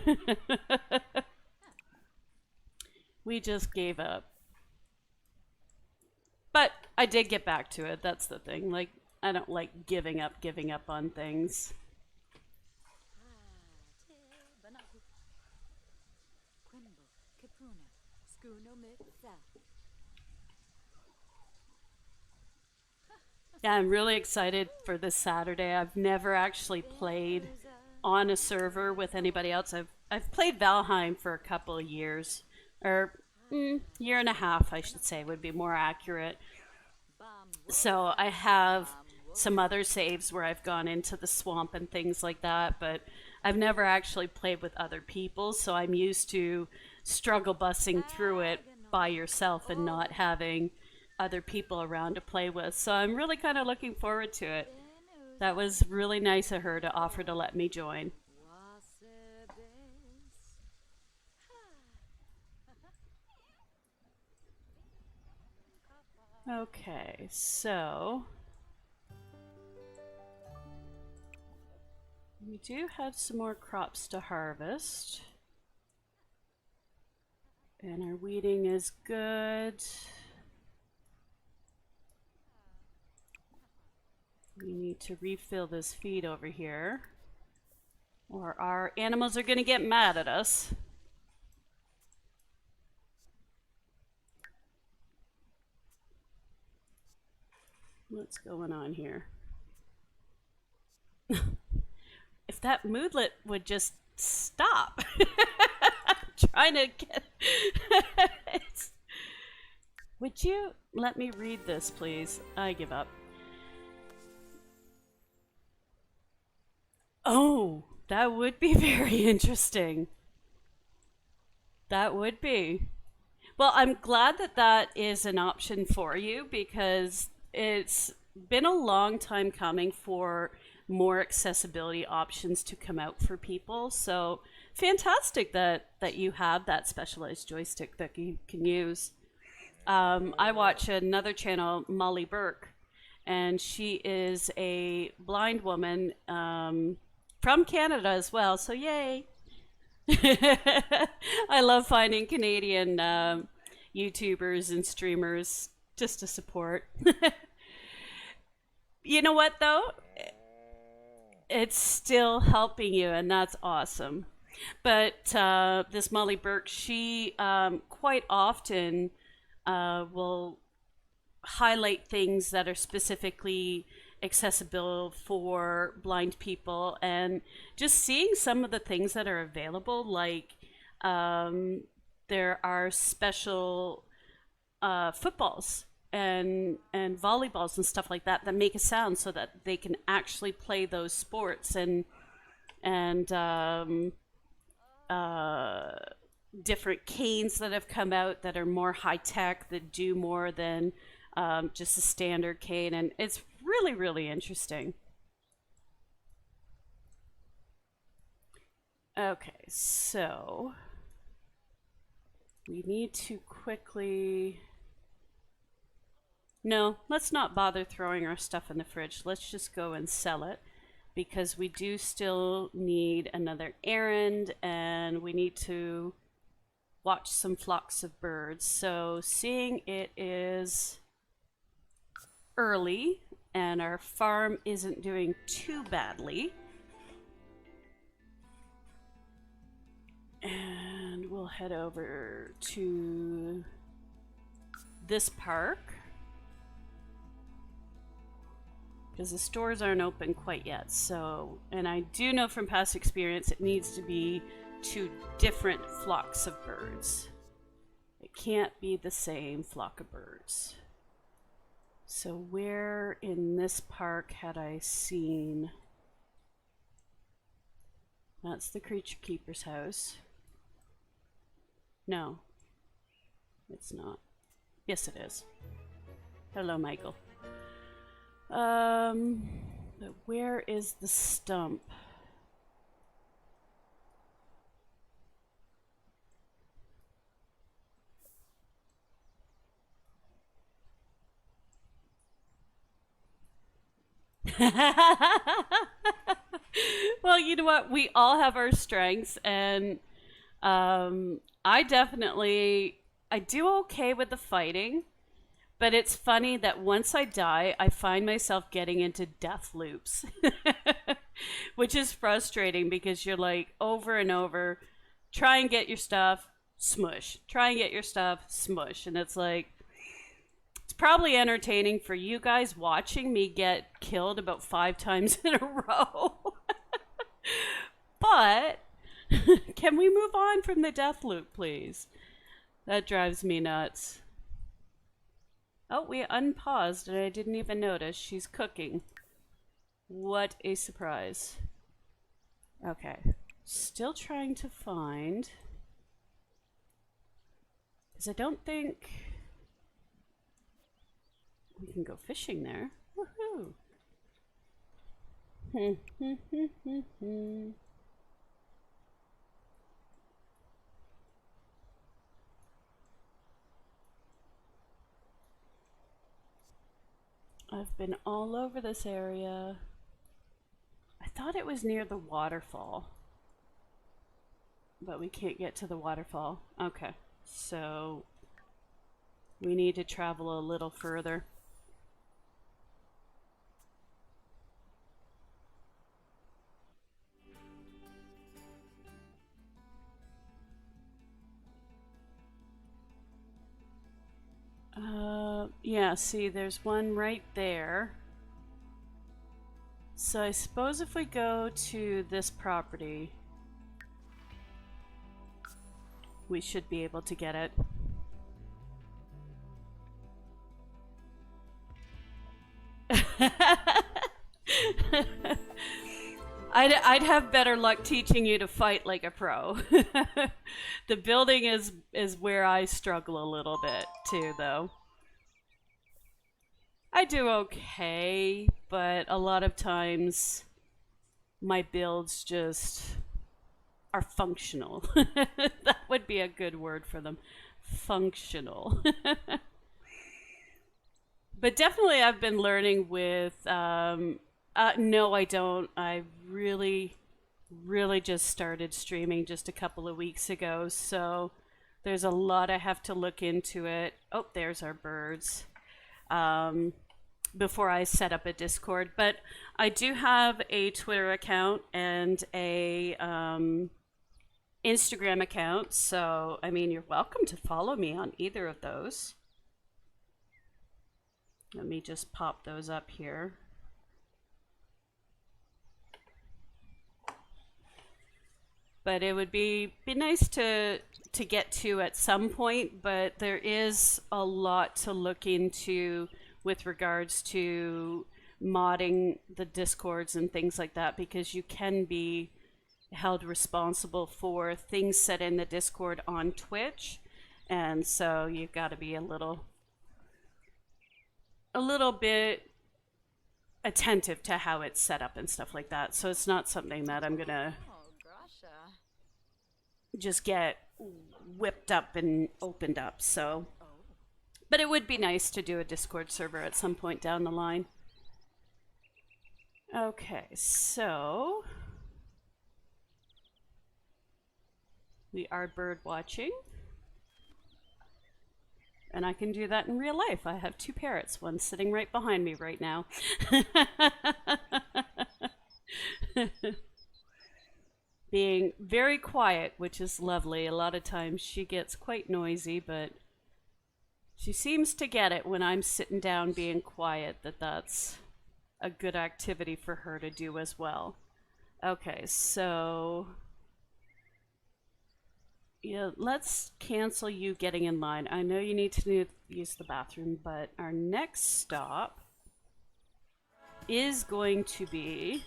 We just gave up. But I did get back to it. That's the thing. Like, I don't like giving up on things. Yeah, I'm really excited for this Saturday. I've never actually played on a server with anybody else. I've played Valheim for a couple of years, or year and a half, I should say, would be more accurate. So I have some other saves where I've gone into the swamp and things like that, but I've never actually played with other people, so I'm used to struggle bussing through it by yourself and not having other people around to play with. So I'm really kind of looking forward to it. That was really nice of her to offer to let me join. Okay, so we do have some more crops to harvest. And our weeding is good. We need to refill this feed over here, or our animals are going to get mad at us. What's going on here? If that moodlet would just stop. Trying to get... Would you let me read this, please? I give up. Oh, that would be very interesting. That would be. Well, I'm glad that that is an option for you, because it's been a long time coming for more accessibility options to come out for people. So fantastic that you have that specialized joystick that you can use. I watch another channel, Molly Burke, and she is a blind woman from Canada as well, so yay. I love finding Canadian YouTubers and streamers just to support. You know what though? It's still helping you, and that's awesome. But this Molly Burke, she quite often will highlight things that are specifically accessible for blind people, and just seeing some of the things that are available, like there are special footballs and volleyballs and stuff like that that make a sound so that they can actually play those sports, and different canes that have come out that are more high tech, that do more than just a standard cane, and it's really, really interesting. Okay, so we need to quickly... No, let's not bother throwing our stuff in the fridge. Let's just go and sell it, because we do still need another errand, and we need to watch some flocks of birds. So seeing it is early and our farm isn't doing too badly, and we'll head over to this park, because the stores aren't open quite yet. So, and I do know from past experience it needs to be 2 different flocks of birds. It can't be the same flock of birds. So where in this park had I seen... That's the creature keeper's house. No, it's not. Yes, it is. Hello, Michael. But where is the stump? Well, you know what? We all have our strengths, and I do okay with the fighting, but it's funny that once I die, I find myself getting into death loops, which is frustrating, because you're like over and over, try and get your stuff, smush. Try and get your stuff, smush. And it's like, it's probably entertaining for you guys watching me get killed about 5 times in a row. But can we move on from the death loop, please? That drives me nuts. Oh, we unpaused and I didn't even notice. She's cooking. What a surprise. Okay. Still trying to find Because I don't think we can go fishing there. Woohoo! I've been all over this area. I thought it was near the waterfall, but we can't get to the waterfall. Okay, so we need to travel a little further. Yeah, see, there's one right there. So I suppose if we go to this property, we should be able to get it. I'd have better luck teaching you to fight like a pro. The building is where I struggle a little bit too, though. I do okay, but a lot of times my builds just are functional. That would be a good word for them. Functional. But definitely I've been learning with no, I don't. I really just started streaming just a couple of weeks ago, so there's a lot I have to look into it. Oh, there's our birds. Before I set up a Discord, but I do have a Twitter account and a Instagram account, so I mean, you're welcome to follow me on either of those. Let me just pop those up here. But it would be nice to get to at some point, but there is a lot to look into with regards to modding the Discords and things like that, because you can be held responsible for things said in the Discord on Twitch, and so you've got to be a little bit attentive to how it's set up and stuff like that. So it's not something that I'm gonna just get whipped up and opened up. So, but it would be nice to do a Discord server at some point down the line. Okay, so we are bird watching, and I can do that in real life. I have two parrots, one sitting right behind me right now. Being very quiet, which is lovely. A lot of times she gets quite noisy, but she seems to get it when I'm sitting down being quiet, that's a good activity for her to do as well. Okay, so yeah, let's cancel you getting in line. I know you need to use the bathroom, but our next stop is going to be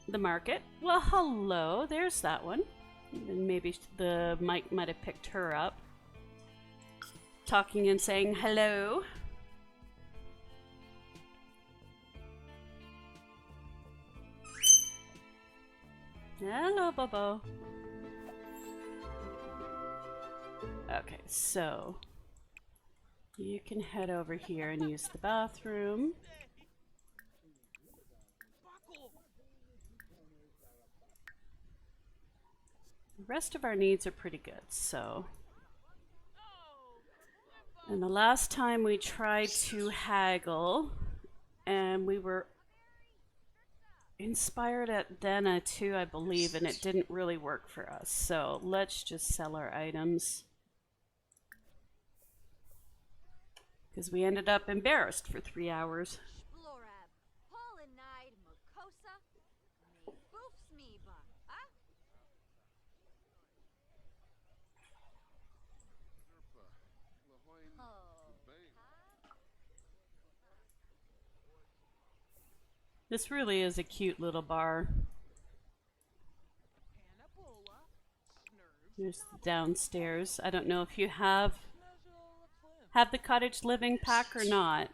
the market. Well, hello, there's that one. And maybe the mic might have picked her up. Talking and saying hello. Hello, Bobo. Okay, so you can head over here and use the bathroom. The rest of our needs are pretty good, so. And the last time we tried to haggle, and we were inspired at Dena too, I believe, and it didn't really work for us. So let's just sell our items, because we ended up embarrassed for 3 hours. This really is a cute little bar. There's the downstairs. I don't know if you have the cottage living pack or not.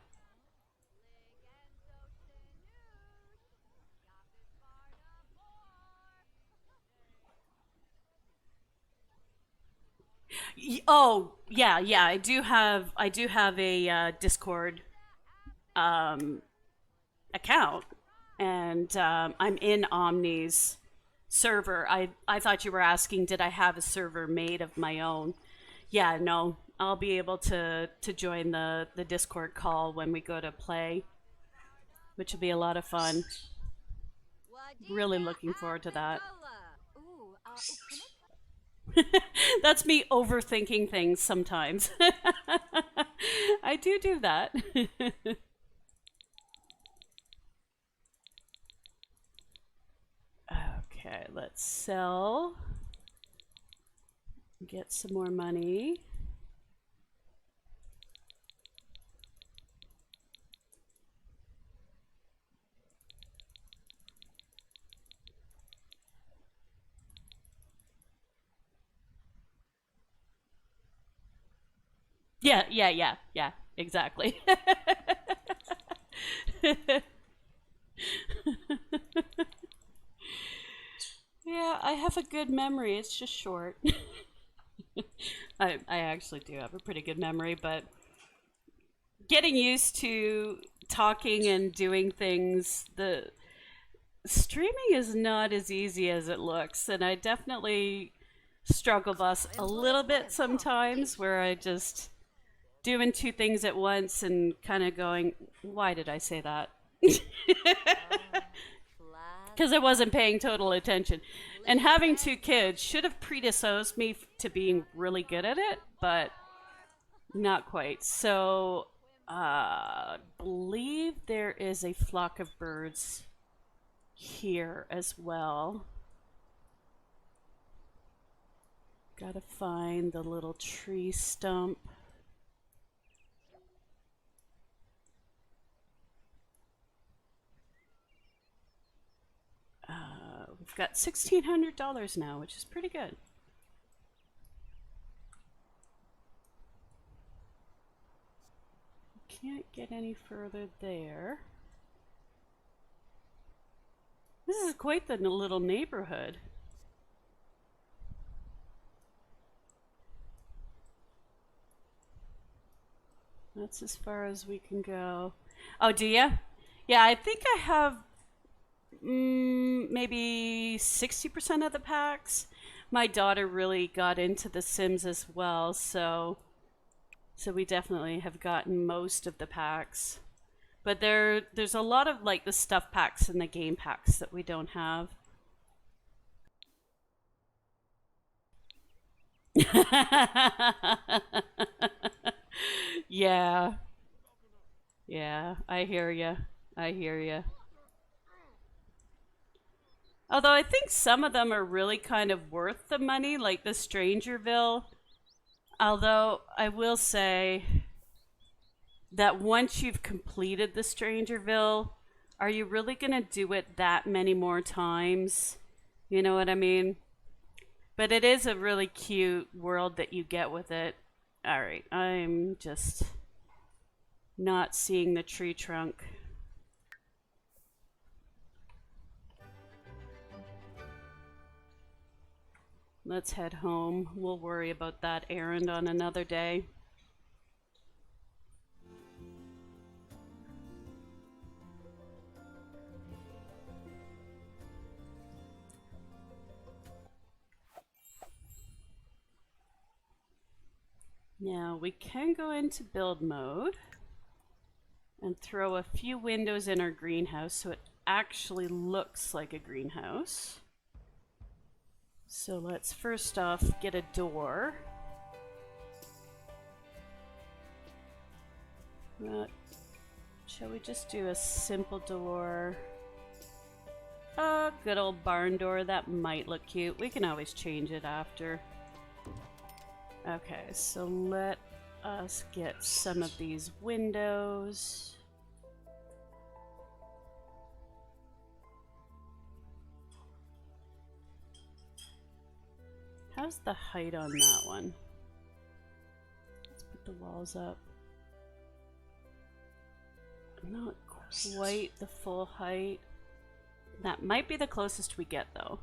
Oh, yeah, yeah. I do have a Discord account, and I'm in Omni's server. I thought you were asking, did I have a server made of my own? Yeah, no. I'll be able to join the Discord call when we go to play, which will be a lot of fun. Really looking forward to that. That's me overthinking things sometimes. I do that. Okay, let's sell. Get some more money. Yeah, exactly. Yeah, I have a good memory. It's just short. I actually do have a pretty good memory, but getting used to talking and doing things, the streaming is not as easy as it looks, and I definitely struggle bus a little bit sometimes where I just doing two things at once and kind of going, why did I say that? Because I wasn't paying total attention. And having two kids should have predisposed me to being really good at it, but not quite. So, I believe there is a flock of birds here as well. Gotta find the little tree stump. We've got $1,600 now, which is pretty good. Can't get any further there. This is quite the little neighborhood. That's as far as we can go. Oh, do ya? Yeah, I think I have maybe 60% of the packs. My daughter really got into The Sims as well, so we definitely have gotten most of the packs. But there's a lot of like the stuff packs and the game packs that we don't have. Yeah. Yeah, I hear ya. I hear ya. Although I think some of them are really kind of worth the money, like the Strangerville. Although I will say that once you've completed the Strangerville, are you really going to do it that many more times? You know what I mean? But it is a really cute world that you get with it. Alright, I'm just not seeing the tree trunk. Let's head home. We'll worry about that errand on another day. Now we can go into build mode and throw a few windows in our greenhouse so it actually looks like a greenhouse. So let's first off get a door. Shall we just do a simple door? A good old barn door, that might look cute. We can always change it after. Okay, so let us get some of these windows. How's the height on that one? Let's put the walls up. Not quite the full height. That might be the closest we get, though.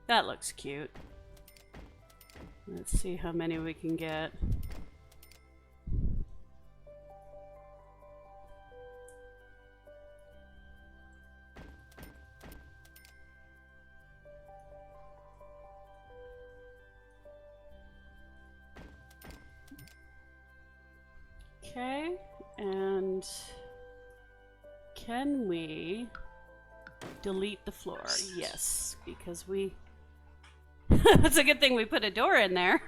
That looks cute. Let's see how many we can get. Okay, and can we delete the floor? Yes, because we... It's a good thing we put a door in there.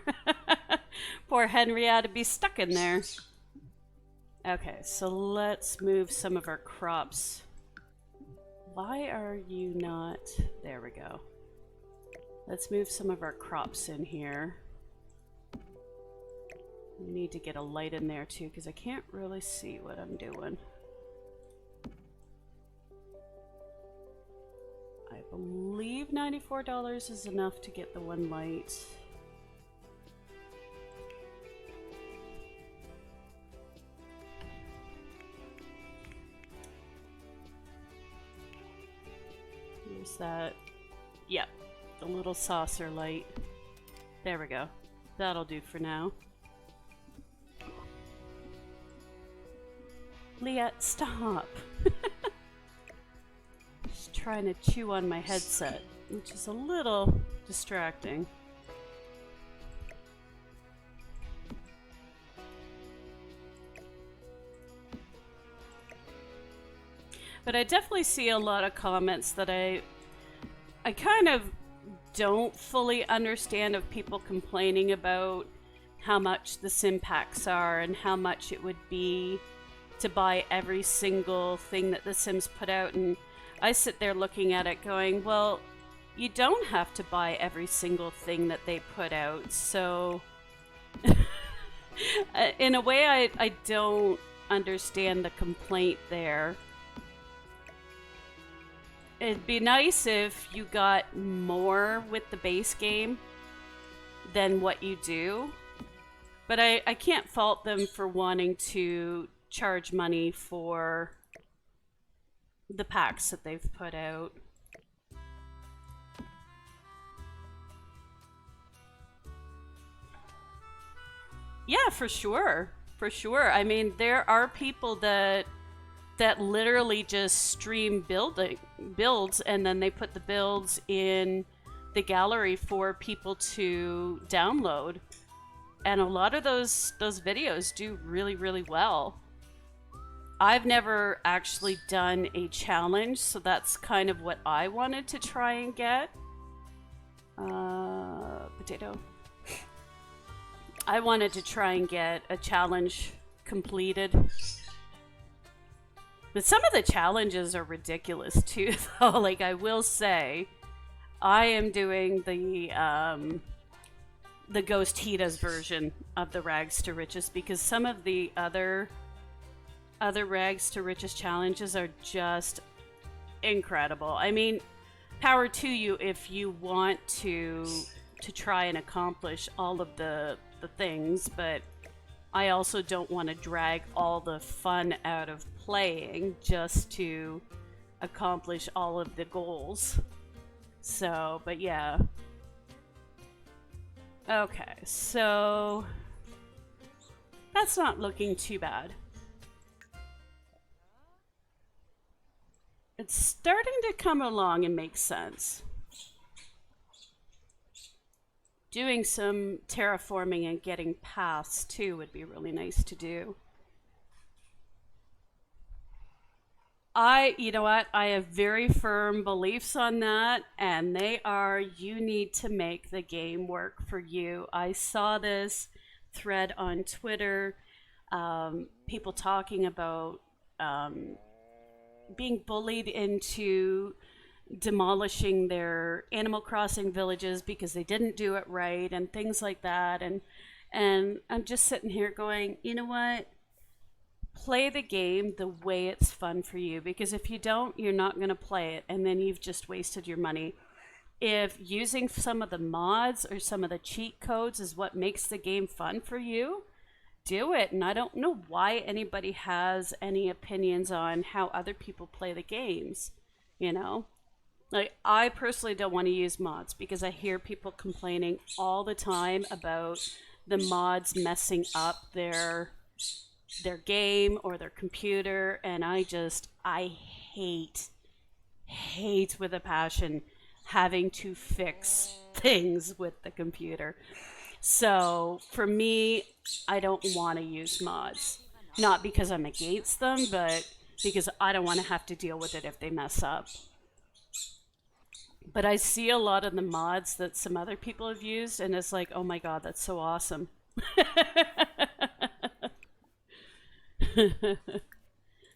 Poor Henry had to be stuck in there. Okay, so let's move some of our crops. Why are you not... There we go. Let's move some of our crops in here. We need to get a light in there too, because I can't really see what I'm doing. I believe $94 is enough to get the one light. Here's that. Yep, the little saucer light. There we go. That'll do for now. Leah, stop! Just trying to chew on my headset, which is a little distracting. But I definitely see a lot of comments that I kind of don't fully understand, of people complaining about how much the sim packs are and how much it would be to buy every single thing that the Sims put out. And I sit there looking at it going, well, you don't have to buy every single thing that they put out. So in a way, I don't understand the complaint there. It'd be nice if you got more with the base game than what you do. But I can't fault them for wanting to charge money for the packs that they've put out. Yeah, for sure. For sure. I mean, there are people that literally just stream builds, and then they put the builds in the gallery for people to download. And a lot of those videos do really, really well. I've never actually done a challenge, so that's kind of what I wanted to try and get. Potato. I wanted to try and get a challenge completed. But some of the challenges are ridiculous too, though. Like, I will say, I am doing the Ghost Hita's version of the Rags to Riches, because some of the other Rags to Riches challenges are just incredible. I mean, power to you if you want to try and accomplish all of the things, but I also don't want to drag all the fun out of playing just to accomplish all of the goals. So, but yeah. Okay, so that's not looking too bad. It's starting to come along and make sense. Doing some terraforming and getting paths too would be really nice to do. You know what? I have very firm beliefs on that, and they are, you need to make the game work for you. I saw this thread on Twitter, people talking about being bullied into demolishing their Animal Crossing villages because they didn't do it right and things like that. And I'm just sitting here going, you know what? play the game the way it's fun for you, because if you don't, you're not going to play it, and then you've just wasted your money. If using some of the mods or some of the cheat codes is what makes the game fun for you, do it. And I don't know why anybody has any opinions on how other people play the games, you know? Like, I personally don't want to use mods because I hear people complaining all the time about the mods messing up their game or their computer, and I hate with a passion having to fix things with the computer. So for me, I don't want to use mods. Not because I'm against them, but because I don't want to have to deal with it if they mess up. But I see a lot of the mods that some other people have used, and it's like, oh my god, that's so awesome.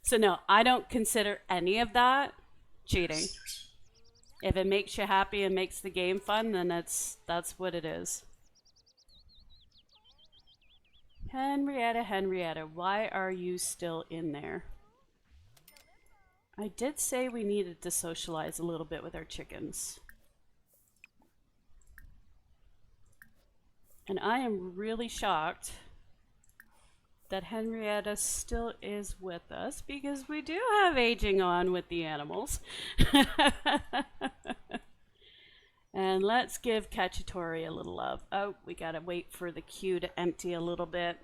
So no, I don't consider any of that cheating. If it makes you happy and makes the game fun, then that's what it is. Henrietta, why are you still in there? I did say we needed to socialize a little bit with our chickens. And I am really shocked that Henrietta still is with us, because we do have aging on with the animals. And let's give Cacciatore a little love. Oh, we gotta wait for the queue to empty a little bit.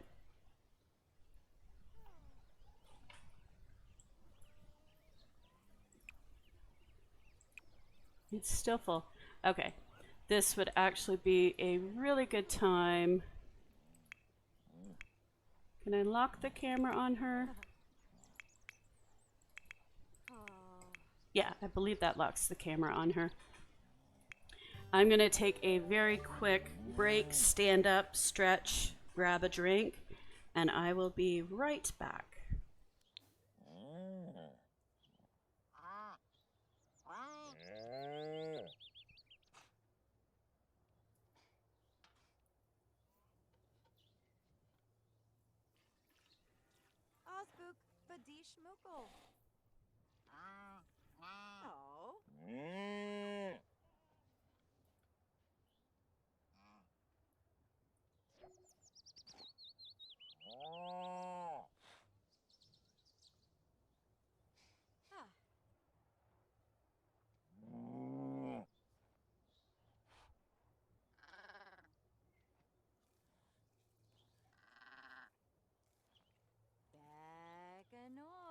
It's still full. Okay, this would actually be a really good time. Can I lock the camera on her? Yeah, I believe that locks the camera on her. I'm gonna take a very quick break, stand up, stretch, grab a drink, and I will be right back. Osbook Badish Mukul. Oh. Huh. Backanoy.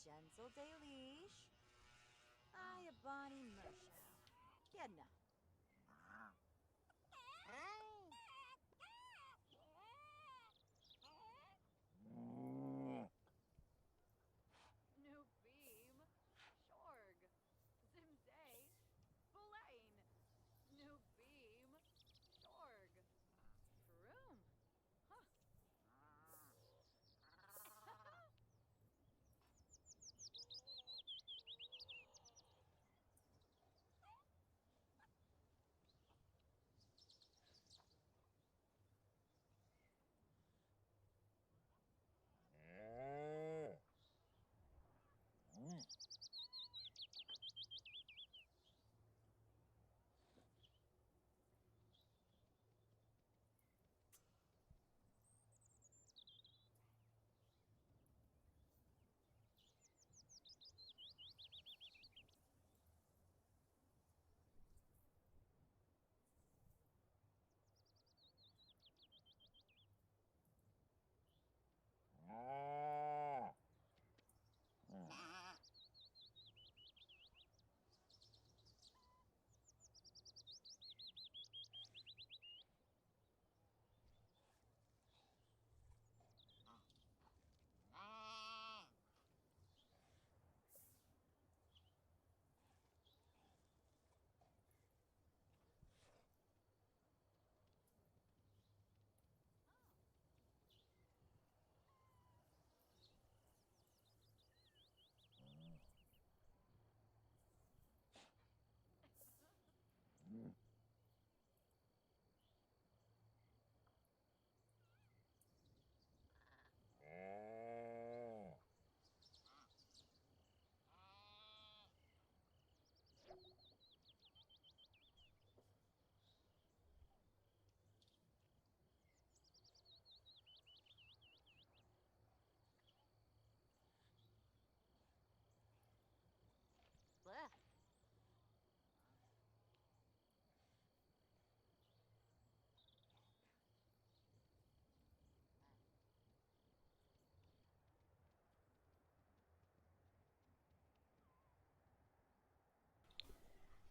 Jensel Delish. I a bonny Mersha. Gedna. New beam. Shorg. Zimzay. Bulain. New beam. Shorg. Room. Huh.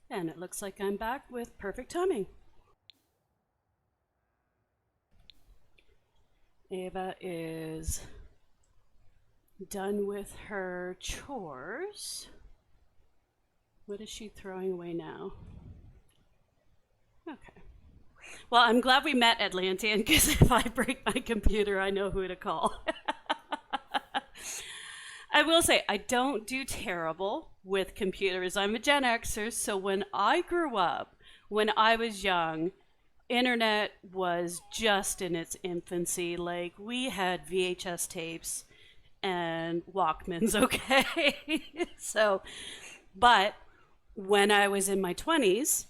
And it looks like I'm back with perfect timing. Ava is done with her chores. What is she throwing away now? Okay. Well, I'm glad we met, Atlantean, because if I break my computer, I know who to call. I will say, I don't do terrible with computers. I'm a Gen Xer, so when I grew up, when I was young, internet was just in its infancy. Like, we had VHS tapes and Walkmans, okay? So, but when I was in my 20s,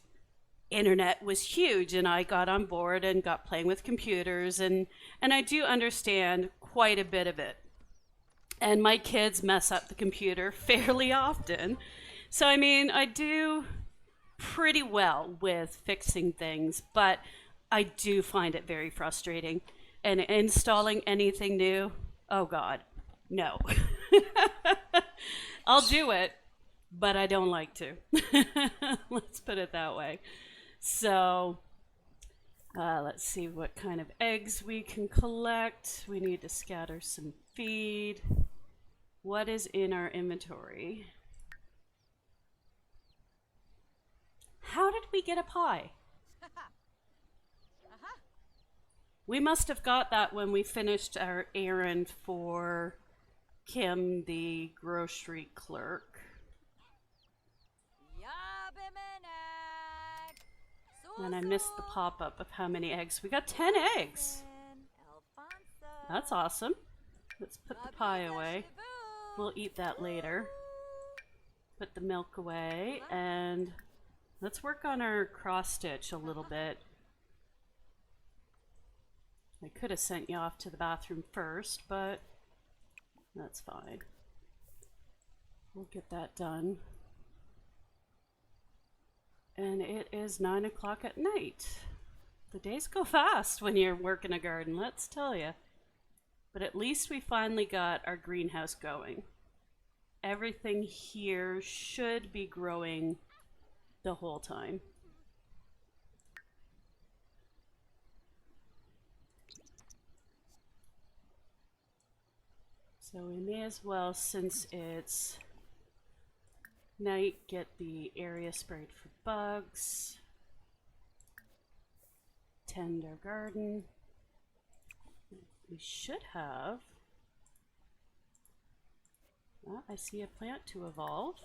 internet was huge and I got on board and got playing with computers and I do understand quite a bit of it. And my kids mess up the computer fairly often. So I mean, I do pretty well with fixing things, but I do find it very frustrating. And installing anything new, oh God, no. I'll do it, but I don't like to. Let's put it that way. So let's see what kind of eggs we can collect. We need to scatter some feed. What is in our inventory? How did we get a pie? We must have got that when we finished our errand for Kim, the grocery clerk. And I missed the pop-up of how many eggs. We got 10 eggs. That's awesome. Let's put the pie away. We'll eat that later. Put the milk away and let's work on our cross stitch a little bit. I could have sent you off to the bathroom first, but that's fine. We'll get that done. And it is 9 o'clock at night. The days go fast when you're working a garden, let's tell you. But at least we finally got our greenhouse going. Everything here should be growing the whole time. So we may as well, since it's night, get the area sprayed for bugs. Tend our garden. We should have. Oh, I see a plant to evolve.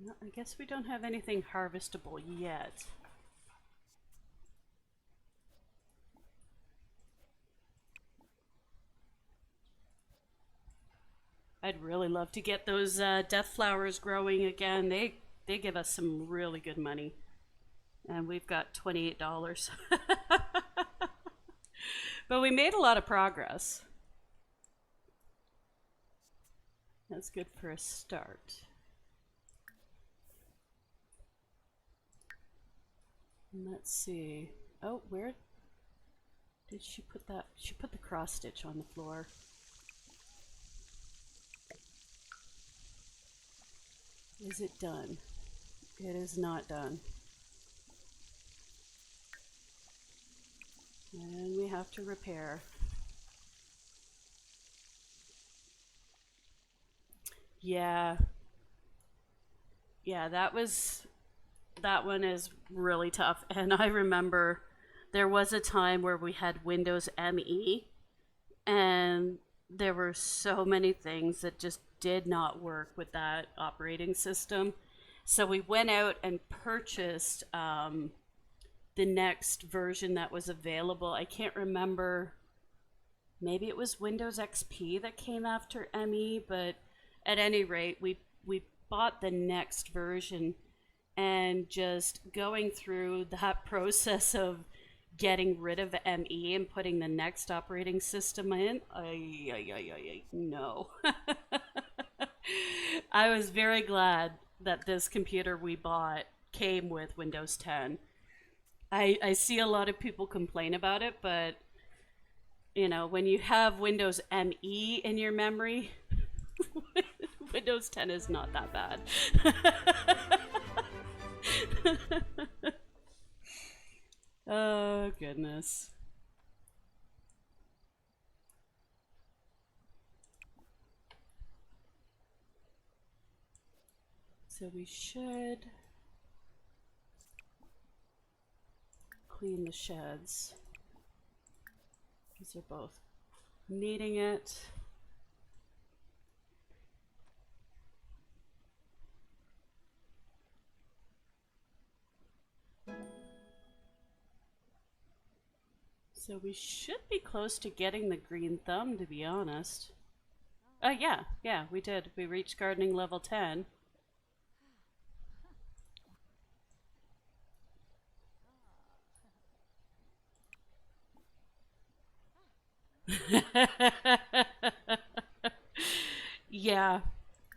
Well, I guess we don't have anything harvestable yet. I'd really love to get those death flowers growing again. They give us some really good money. And we've got $28. But we made a lot of progress. That's good for a start. And let's see. Oh, where did she put that? She put the cross stitch on the floor. Is it done? It is not done. And we have to repair. Yeah. Yeah, that one is really tough. And I remember there was a time where we had Windows ME and there were so many things that just did not work with that operating system. So we went out and purchased the next version that was available. I can't remember. Maybe it was Windows XP that came after ME, but at any rate, we bought the next version, and just going through that process of getting rid of ME and putting the next operating system in, no. I was very glad that this computer we bought came with Windows 10. I see a lot of people complain about it, but you know, when you have Windows ME in your memory, Windows 10 is not that bad. Oh, goodness. So we should clean the sheds because they're both needing it. So we should be close to getting the green thumb, to be honest. Oh, yeah, we did. We reached gardening level 10. Yeah,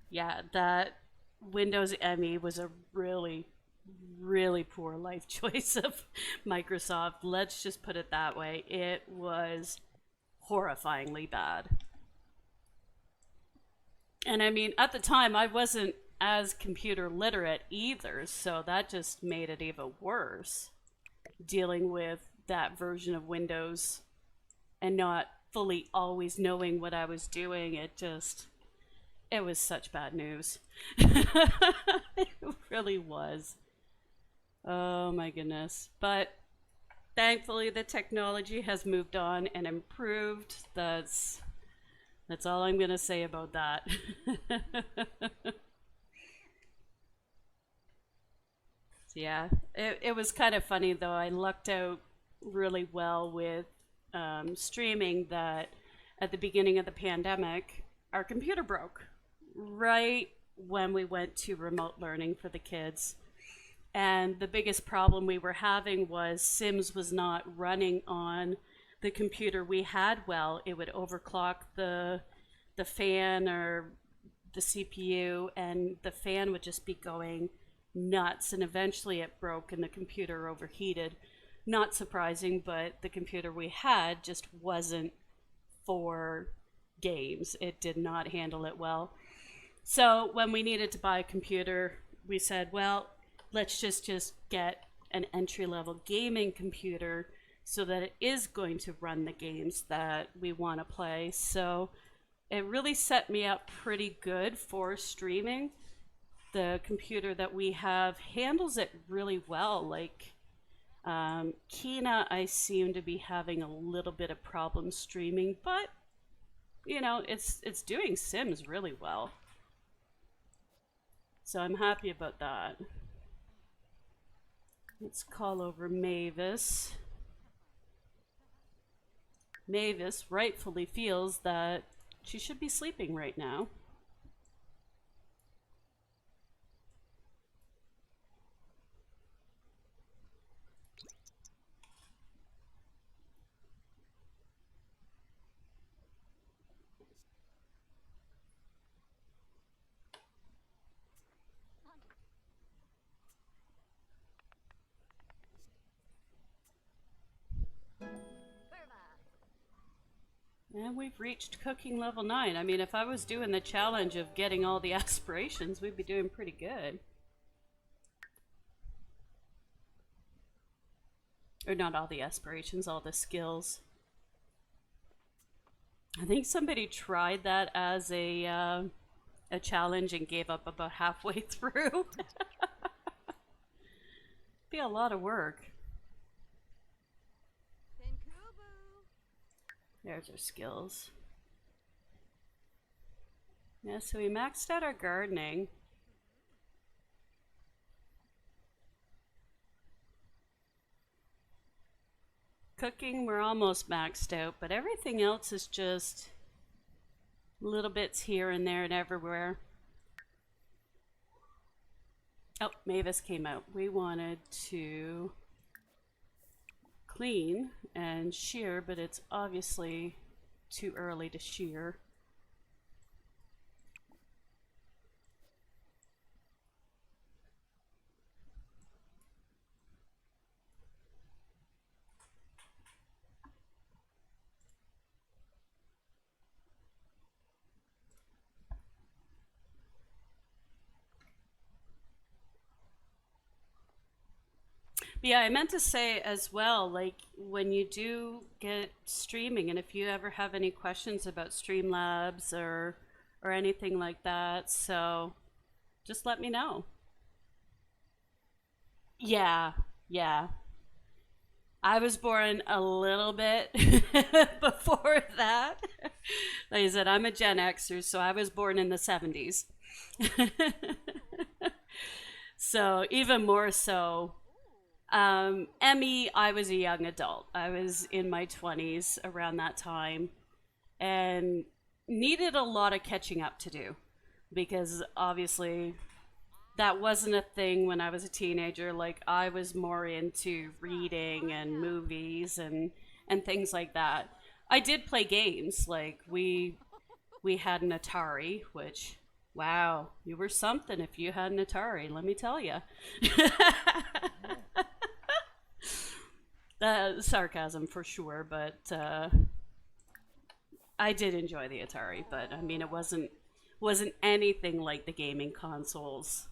yeah, that Windows ME was a really, really poor life choice of Microsoft. Let's just put it that way. It was horrifyingly bad. And I mean, at the time, I wasn't as computer literate either, so that just made it even worse dealing with that version of Windows and not fully always knowing what I was doing. It was such bad news. It really was. Oh my goodness. But thankfully the technology has moved on and improved. That's all I'm gonna say about that. Yeah, it was kind of funny though. I lucked out really well with streaming that at the beginning of the pandemic, our computer broke right when we went to remote learning for the kids. And the biggest problem we were having was Sims was not running on the computer we had well. It would overclock the fan or the CPU, and the fan would just be going nuts. And eventually it broke and the computer overheated. Not surprising, but the computer we had just wasn't for games. It did not handle it well. So when we needed to buy a computer, we said, well, let's just get an entry-level gaming computer so that it is going to run the games that we want to play. So it really set me up pretty good for streaming. The computer that we have handles it really well. Like Kina, I seem to be having a little bit of problem streaming, but you know, it's doing Sims really well. So I'm happy about that. Let's call over Mavis. Mavis rightfully feels that she should be sleeping right now. And we've reached cooking level 9. I mean, if I was doing the challenge of getting all the aspirations, we'd be doing pretty good. Or not all the aspirations, all the skills. I think somebody tried that as a challenge and gave up about halfway through. Be a lot of work. There's our skills. Yeah, so we maxed out our gardening. Cooking, we're almost maxed out, but everything else is just little bits here and there and everywhere. Oh, Mavis came out. We wanted to clean and shear, but it's obviously too early to shear. Yeah, I meant to say as well, like when you do get streaming, and if you ever have any questions about Streamlabs or anything like that, so just let me know. Yeah, yeah. I was born a little bit before that. Like I said, I'm a Gen Xer, so I was born in the 70s. So even more so, Emmy, I was a young adult. I was in my 20s around that time and needed a lot of catching up to do because obviously that wasn't a thing when I was a teenager. Like I was more into reading and movies and things like that. I did play games. Like we had an Atari, which wow, you were something if you had an Atari, let me tell you. Sarcasm for sure, but I did enjoy the Atari, but I mean it wasn't anything like the gaming consoles.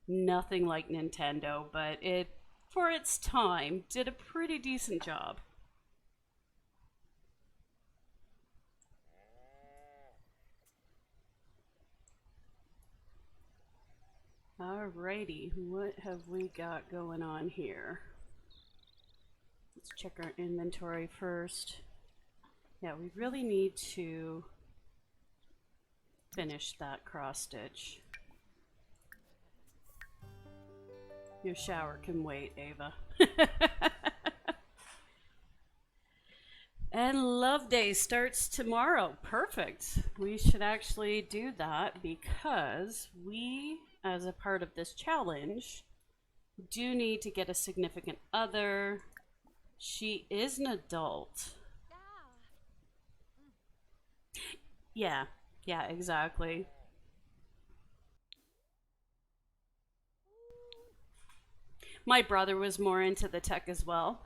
Nothing like Nintendo, but it for its time did a pretty decent job. Alrighty, what have we got going on here? Let's check our inventory first. Yeah, we really need to finish that cross stitch. Your shower can wait, Ava. And Love Day starts tomorrow. Perfect. We should actually do that because we, as a part of this challenge, do need to get a significant other. She is an adult. Yeah, yeah, exactly. My brother was more into the tech as well.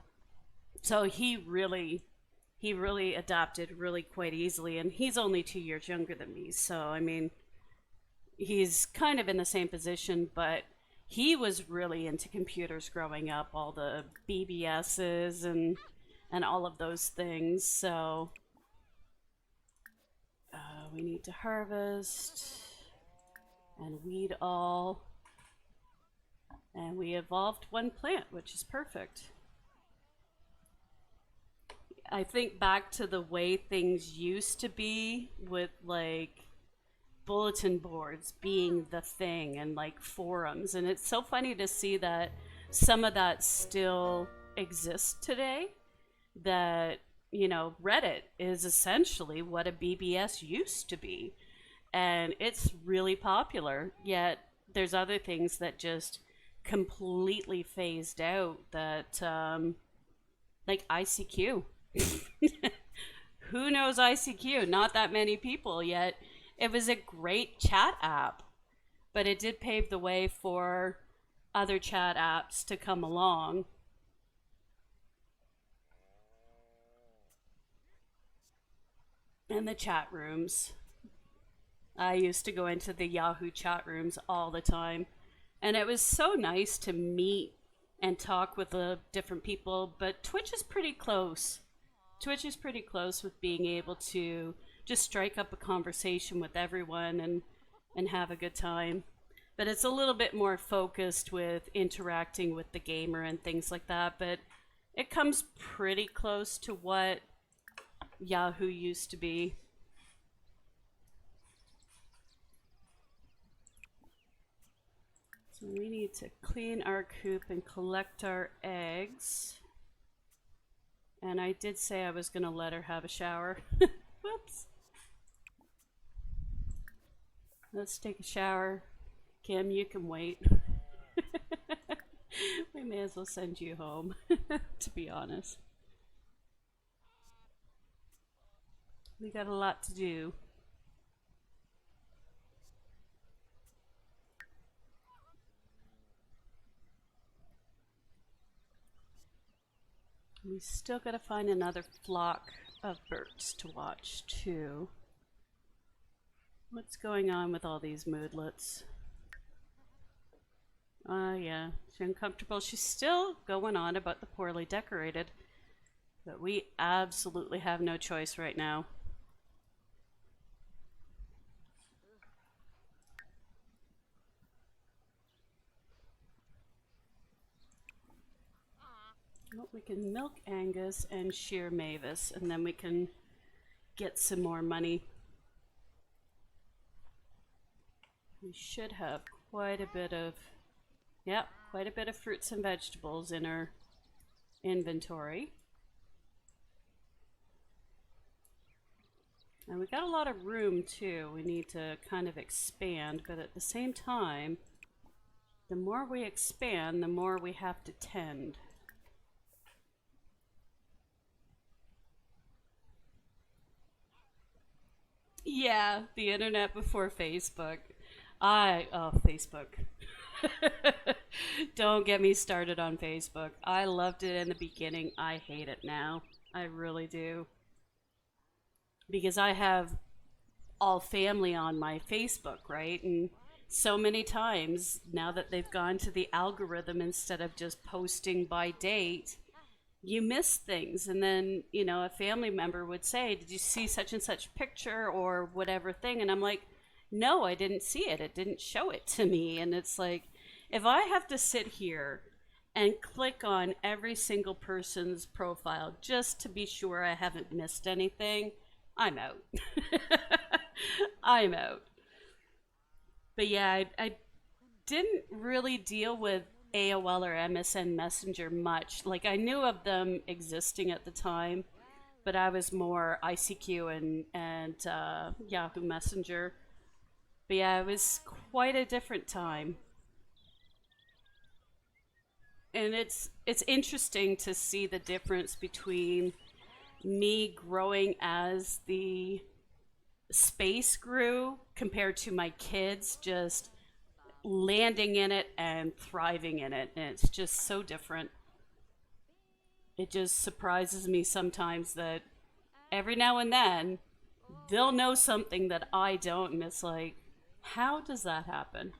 So he really adapted really quite easily, and he's only 2 years younger than me, so I mean he's kind of in the same position, but he was really into computers growing up, all the BBSs and all of those things. So we need to harvest and weed all, and we evolved one plant, which is perfect. I think back to the way things used to be with like bulletin boards being the thing and like forums, and it's so funny to see that some of that still exists today. That, you know, Reddit is essentially what a BBS used to be, and it's really popular, yet there's other things that just completely phased out, that like ICQ. Who knows ICQ? Not that many people, yet it was a great chat app, but it did pave the way for other chat apps to come along. And the chat rooms. I used to go into the Yahoo chat rooms all the time, and it was so nice to meet and talk with the different people, but Twitch is pretty close. Twitch is pretty close with being able to just strike up a conversation with everyone and have a good time. But it's a little bit more focused with interacting with the gamer and things like that. But it comes pretty close to what Yahoo used to be. So we need to clean our coop and collect our eggs. And I did say I was going to let her have a shower. Whoops. Let's take a shower. Kim, you can wait. We may as well send you home, to be honest. We got a lot to do. We still gotta find another flock of birds to watch too. What's going on with all these moodlets? Yeah, she's uncomfortable. She's still going on about the poorly decorated, but we absolutely have no choice right now. Well, we can milk Angus and shear Mavis, and then we can get some more money. We should have quite a bit of, yeah, quite a bit of fruits and vegetables in our inventory. And we got a lot of room too. We need to kind of expand, but at the same time, the more we expand, the more we have to tend. Yeah, the internet before Facebook. Oh, Facebook. Don't get me started on Facebook. I loved it in the beginning. I hate it now. I really do. Because I have all family on my Facebook, right? And so many times now that they've gone to the algorithm instead of just posting by date, you miss things. And then, you know, a family member would say, "Did you see such and such picture or whatever thing?" And I'm like, "No, I didn't see it. It didn't show it to me." And it's like, if I have to sit here and click on every single person's profile just to be sure I haven't missed anything, I'm out. I'm out. But yeah, I didn't really deal with AOL or MSN Messenger much. Like, I knew of them existing at the time, but I was more ICQ and Yahoo Messenger. But yeah, it was quite a different time. And it's interesting to see the difference between me growing as the space grew compared to my kids just landing in it and thriving in it. And it's just so different. It just surprises me sometimes that every now and then they'll know something that I don't, and it's like, how does that happen?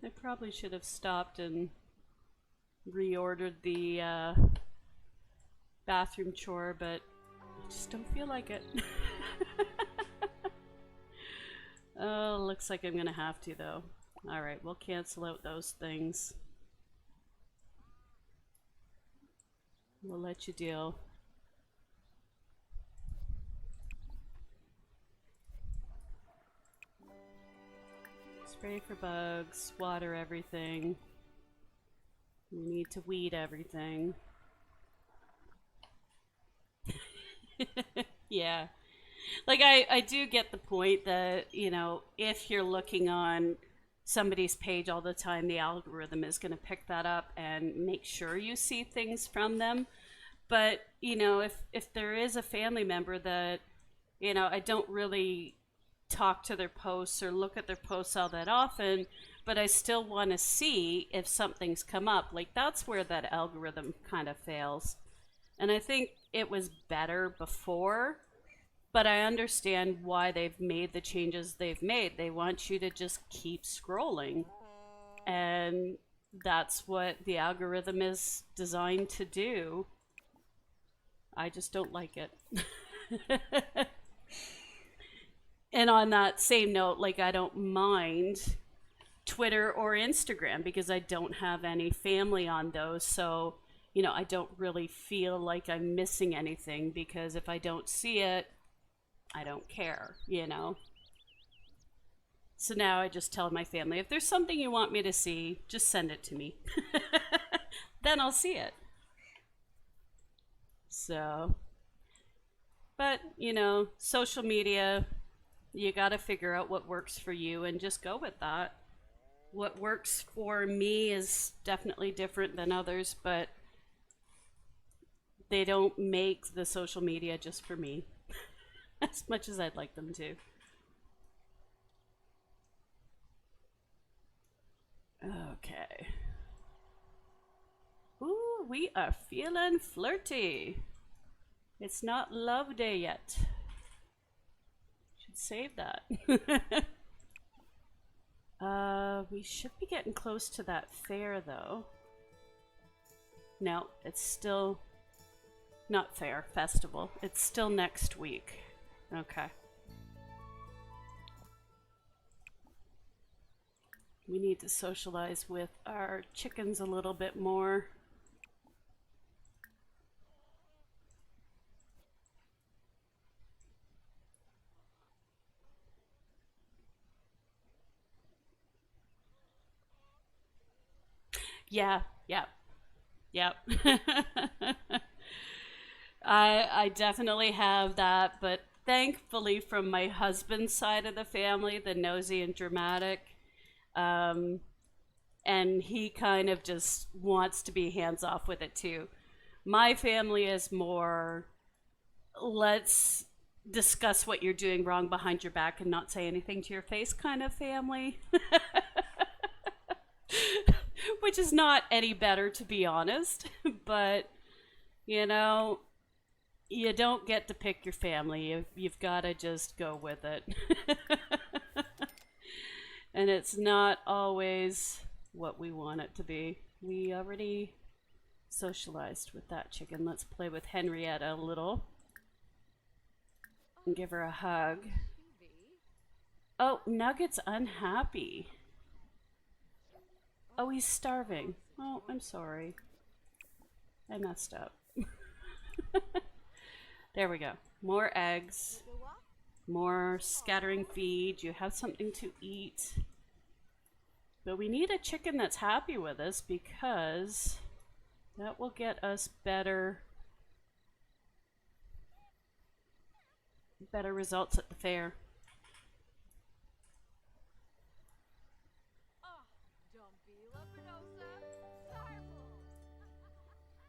I probably should have stopped and reordered the bathroom chore, but I just don't feel like it. Oh, looks like I'm gonna have to though. Alright, we'll cancel out those things. We'll let you deal. Spray for bugs, water everything. We need to weed everything. Yeah. Like, I do get the point that, you know, if you're looking on somebody's page all the time, the algorithm is going to pick that up and make sure you see things from them. But, you know, if there is a family member that, you know, I don't really talk to their posts or look at their posts all that often, but I still want to see if something's come up. Like, that's where that algorithm kind of fails. And I think it was better before, but I understand why they've made the changes they've made. They want you to just keep scrolling. And that's what the algorithm is designed to do. I just don't like it. And on that same note, like, I don't mind Twitter or Instagram because I don't have any family on those. So, you know, I don't really feel like I'm missing anything because if I don't see it, I don't care, you know? So now I just tell my family, if there's something you want me to see, just send it to me. Then I'll see it. So, but, you know, social media, you got to figure out what works for you and just go with that. What works for me is definitely different than others, but they don't make the social media just for me as much as I'd like them to. Okay. Ooh, we are feeling flirty. It's not love day yet. Should save that. We should be getting close to that fair though. No, it's still not fair, festival. It's still next week. Okay. We need to socialize with our chickens a little bit more. Yeah, yep. I definitely have that, but thankfully from my husband's side of the family, the nosy and dramatic, and he kind of just wants to be hands off with it too. My family is more, let's discuss what you're doing wrong behind your back and not say anything to your face kind of family. Which is not any better, to be honest. But, you know, you don't get to pick your family. You've got to just go with it. And it's not always what we want it to be. We already socialized with that chicken. Let's play with Henrietta a little. And give her a hug. Oh, Nugget's unhappy. Oh, he's starving. Oh, I'm sorry. I messed up. There we go. More eggs. More scattering feed. You have something to eat. But we need a chicken that's happy with us because that will get us better results at the fair.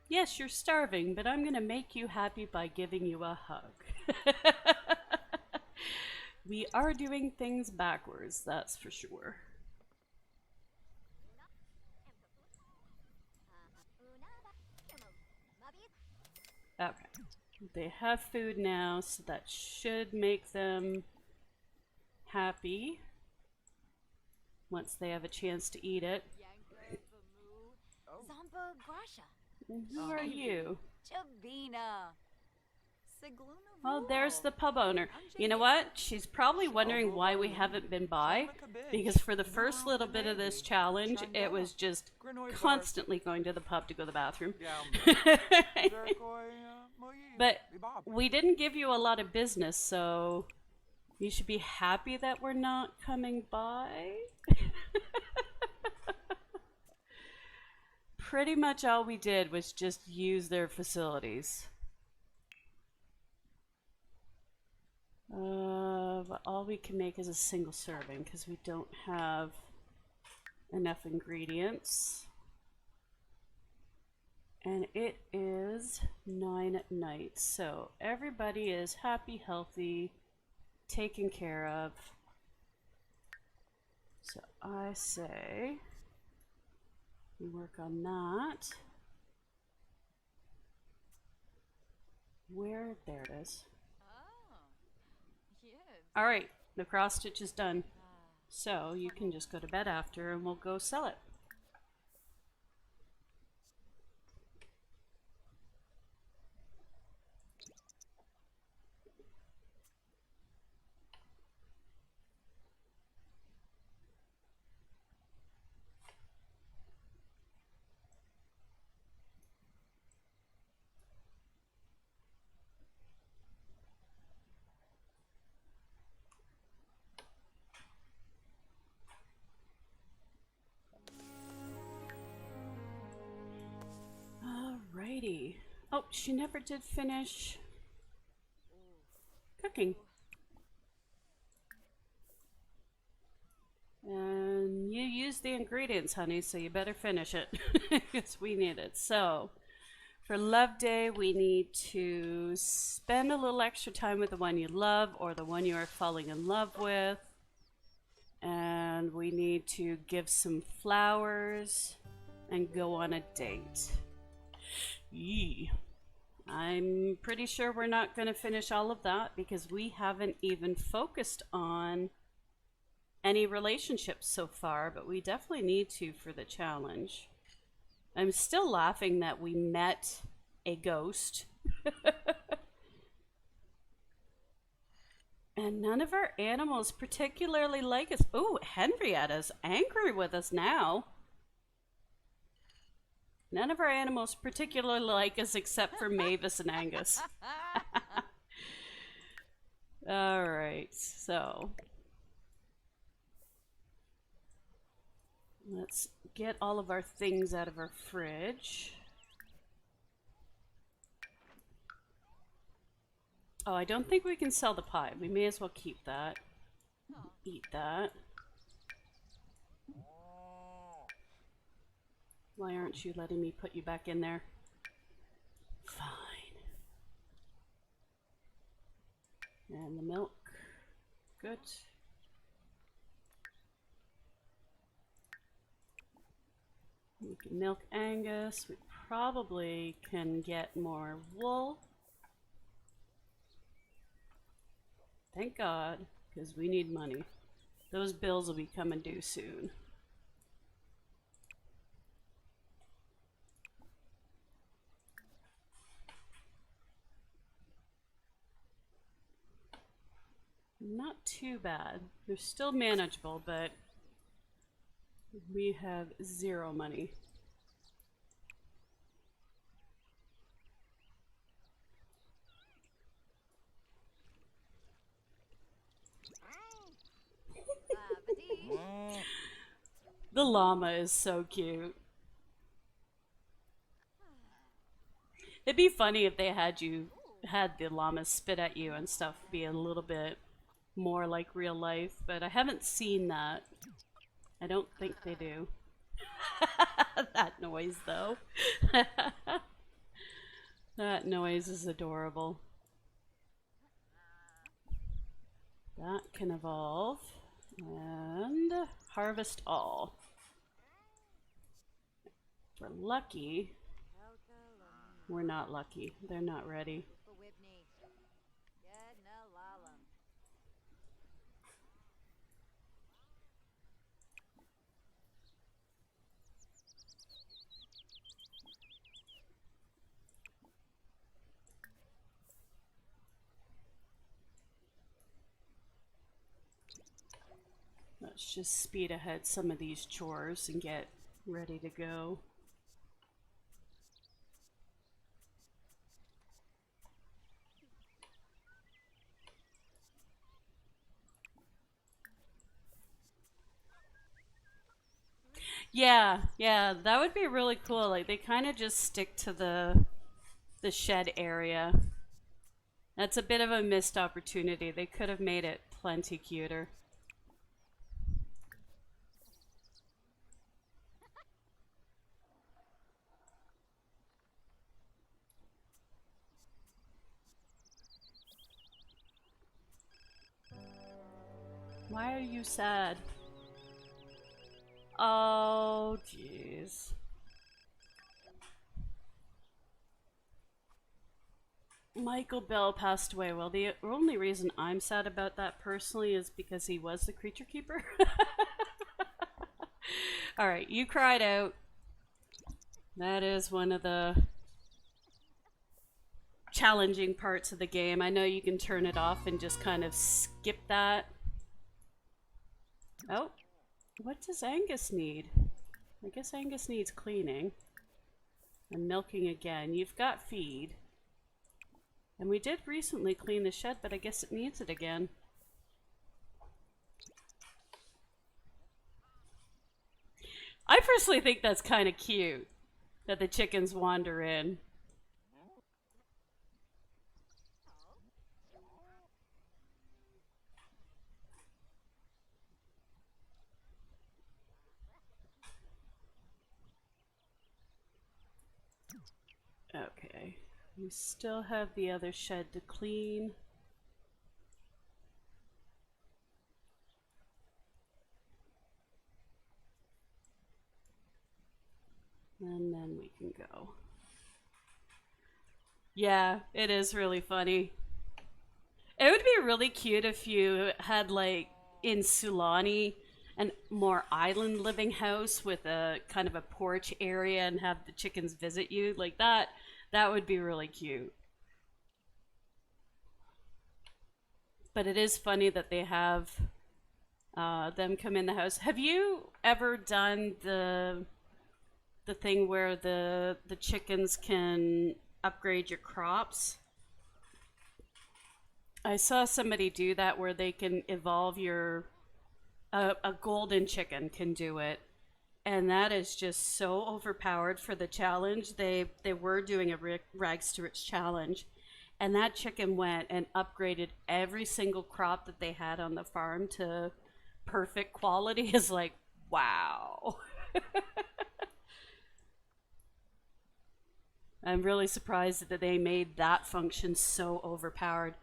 Yes, you're starving, but I'm going to make you happy by giving you a hug. We are doing things backwards, that's for sure. Okay. They have food now, so that should make them happy once they have a chance to eat it. Who are you? Oh, there's the pub owner. You know what? She's probably wondering why we haven't been by, because for the first little bit of this challenge, it was just constantly going to the pub to go to the bathroom. But we didn't give you a lot of business, so you should be happy that we're not coming by. Pretty much all we did was just use their facilities. But all we can make is a single serving because we don't have enough ingredients. And it is 9 at night, so everybody is happy, healthy, taken care of. So I say we work on that. Where? There it is. All right, the cross stitch is done. So you can just go to bed after and we'll go sell it. Alrighty. Oh, she never did finish cooking. And you used the ingredients, honey, so you better finish it because we need it. So For Love Day, we need to spend a little extra time with the one you love or the one you are falling in love with. And we need to give some flowers and go on a date. Yee. I'm pretty sure we're not going to finish all of that because we haven't even focused on any relationships so far, but we definitely need to for the challenge. I'm still laughing that we met a ghost. And none of our animals particularly like us. Oh, Henrietta's angry with us now. None of our animals particularly like us except for Mavis and Angus. Alright, so let's get all of our things out of our fridge. Oh, I don't think we can sell the pie. We may as well keep that. Eat that. Why aren't you letting me put you back in there? Fine. And the milk. Good. We can milk Angus. We probably can get more wool. Thank God, because we need money. Those bills will be coming due soon. Not too bad. They're still manageable, but we have zero money. The llama is so cute. It'd be funny if they had the llamas spit at you and stuff, be a little bit more like real life, but I haven't seen that. I don't think they do. That noise though. That noise is adorable. That can evolve. And harvest all. If we're lucky. We're not lucky. They're not ready. Let's just speed ahead some of these chores and get ready to go. Yeah, that would be really cool. Like they kind of just stick to the shed area. That's a bit of a missed opportunity. They could have made it plenty cuter. Why are you sad? Oh, jeez. Michael Bell passed away. Well, the only reason I'm sad about that personally is because he was the creature keeper. Alright, you cried out. That is one of the challenging parts of the game. I know you can turn it off and just kind of skip that. Oh, what does Angus need? I guess Angus needs cleaning. And milking again. You've got feed. And we did recently clean the shed, but I guess it needs it again. I personally think that's kind of cute that the chickens wander in. Okay. We still have the other shed to clean. And then we can go. Yeah, it is really funny. It would be really cute if you had, like, in Sulani, a more island living house with a kind of a porch area and have the chickens visit you. Like that would be really cute. But it is funny that they have them come in the house. Have you ever done the thing where the chickens can upgrade your crops? I saw somebody do that where they can evolve your a golden chicken can do it, and that is just so overpowered for the challenge. They were doing a rags to rich challenge, and that chicken went and upgraded every single crop that they had on the farm to perfect quality. Is like, wow. I'm really surprised that they made that function so overpowered.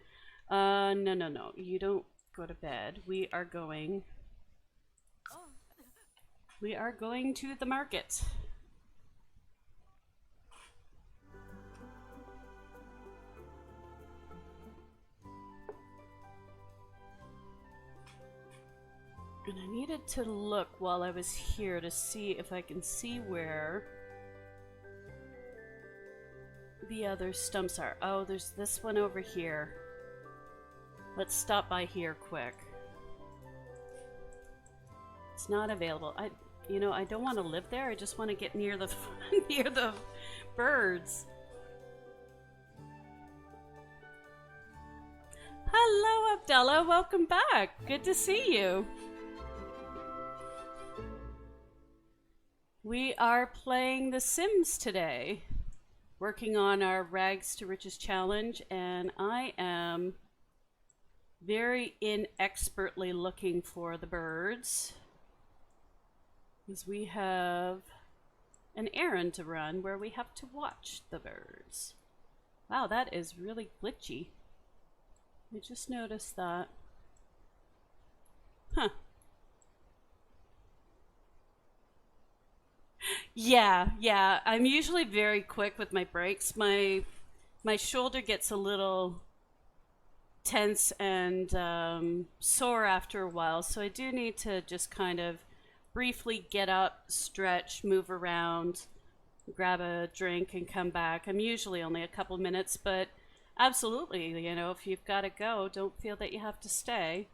No. You don't go to bed. We are going to the market. And I needed to look while I was here to see if I can see where the other stumps are. Oh, there's this one over here. Let's stop by here quick. It's not available. I don't want to live there. I just want to get near the near the birds. Hello, Abdullah. Welcome back. Good to see you. We are playing The Sims today, working on our Rags to Riches challenge, and I am very inexpertly looking for the birds, because we have an errand to run where we have to watch the birds. Wow, that is really glitchy. I just noticed that. Huh. Yeah. I'm usually very quick with my breaks. My shoulder gets a little tense and sore after a while, so I do need to just kind of briefly get up, stretch, move around, grab a drink, and come back. I'm usually only a couple minutes, but absolutely, if you've got to go, don't feel that you have to stay.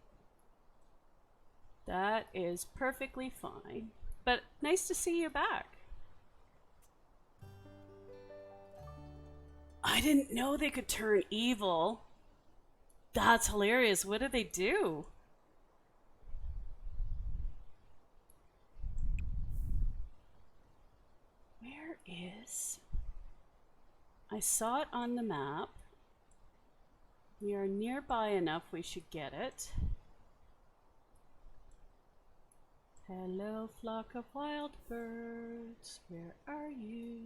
That is perfectly fine. But nice to see you back. I didn't know they could turn evil. That's hilarious. What did they do? Where is... I saw it on the map. We are nearby enough, we should get it. Hello, flock of wild birds. Where are you?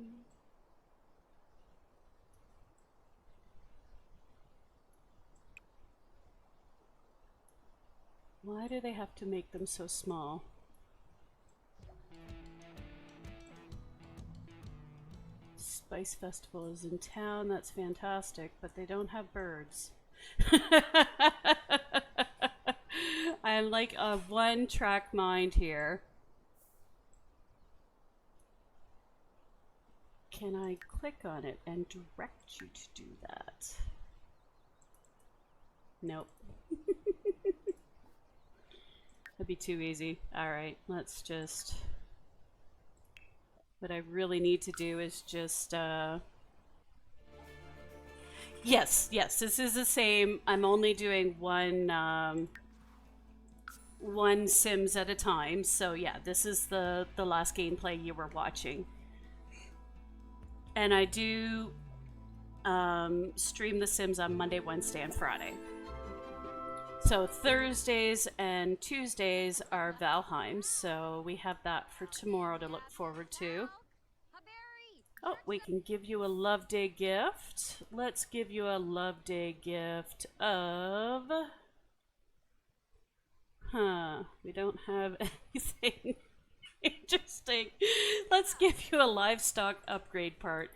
Why do they have to make them so small? Spice Festival is in town. That's fantastic, but they don't have birds. I'm like a one-track mind here. Can I click on it and direct you to do that? Nope. That'd be too easy. Alright, let's just... What I really need to do is just... Yes, this is the same. I'm only doing one Sims at a time. So yeah, this is the last gameplay you were watching. And I do stream The Sims on Monday, Wednesday, and Friday. So Thursdays and Tuesdays are Valheim, so we have that for tomorrow to look forward to. Oh, we can give you a love day gift. Let's give you a love day gift of... we don't have anything interesting. Let's give you a livestock upgrade part.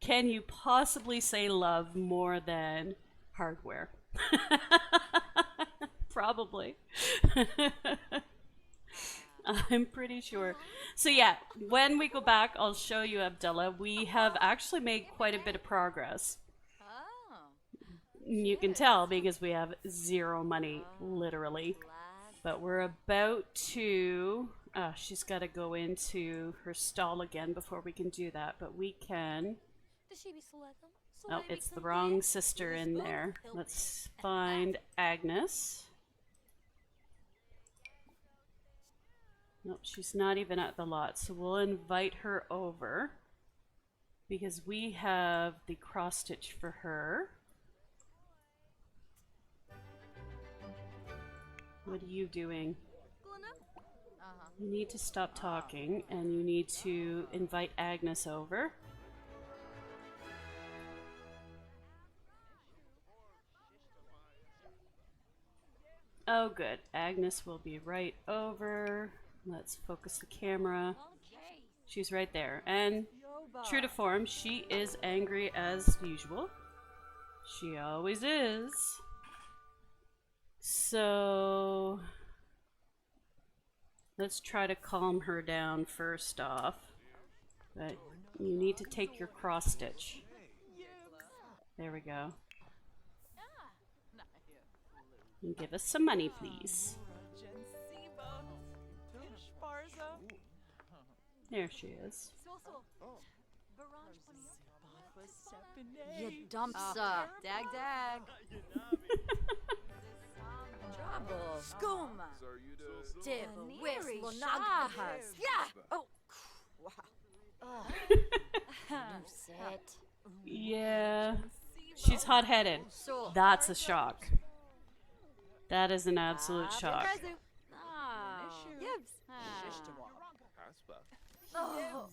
Can you possibly say love more than hardware? Probably. I'm pretty sure. So yeah, when we go back, I'll show you, Abdullah. We have actually made quite a bit of progress. You can tell because we have zero money, literally. But we're about to... she's got to go into her stall again before we can do that. But we can... Oh, it's the wrong sister in there. Let's find Agnes. Nope, she's not even at the lot, so we'll invite her over because we have the cross stitch for her. What are you doing? You need to stop talking and you need to invite Agnes over. Oh good, Agnes will be right over. Let's focus the camera. She's right there. And true to form, she is angry as usual. She always is. So let's try to calm her down first off. But you need to take your cross stitch. There we go. And give us some money, please. There she is. You dumpster. Dag dag. Trouble. Skooma. Div. Wis. Lonagahas. Yeah. Oh. Wow. Sit. Yeah. She's hot-headed. That's a shock. That is an absolute shock. Oh,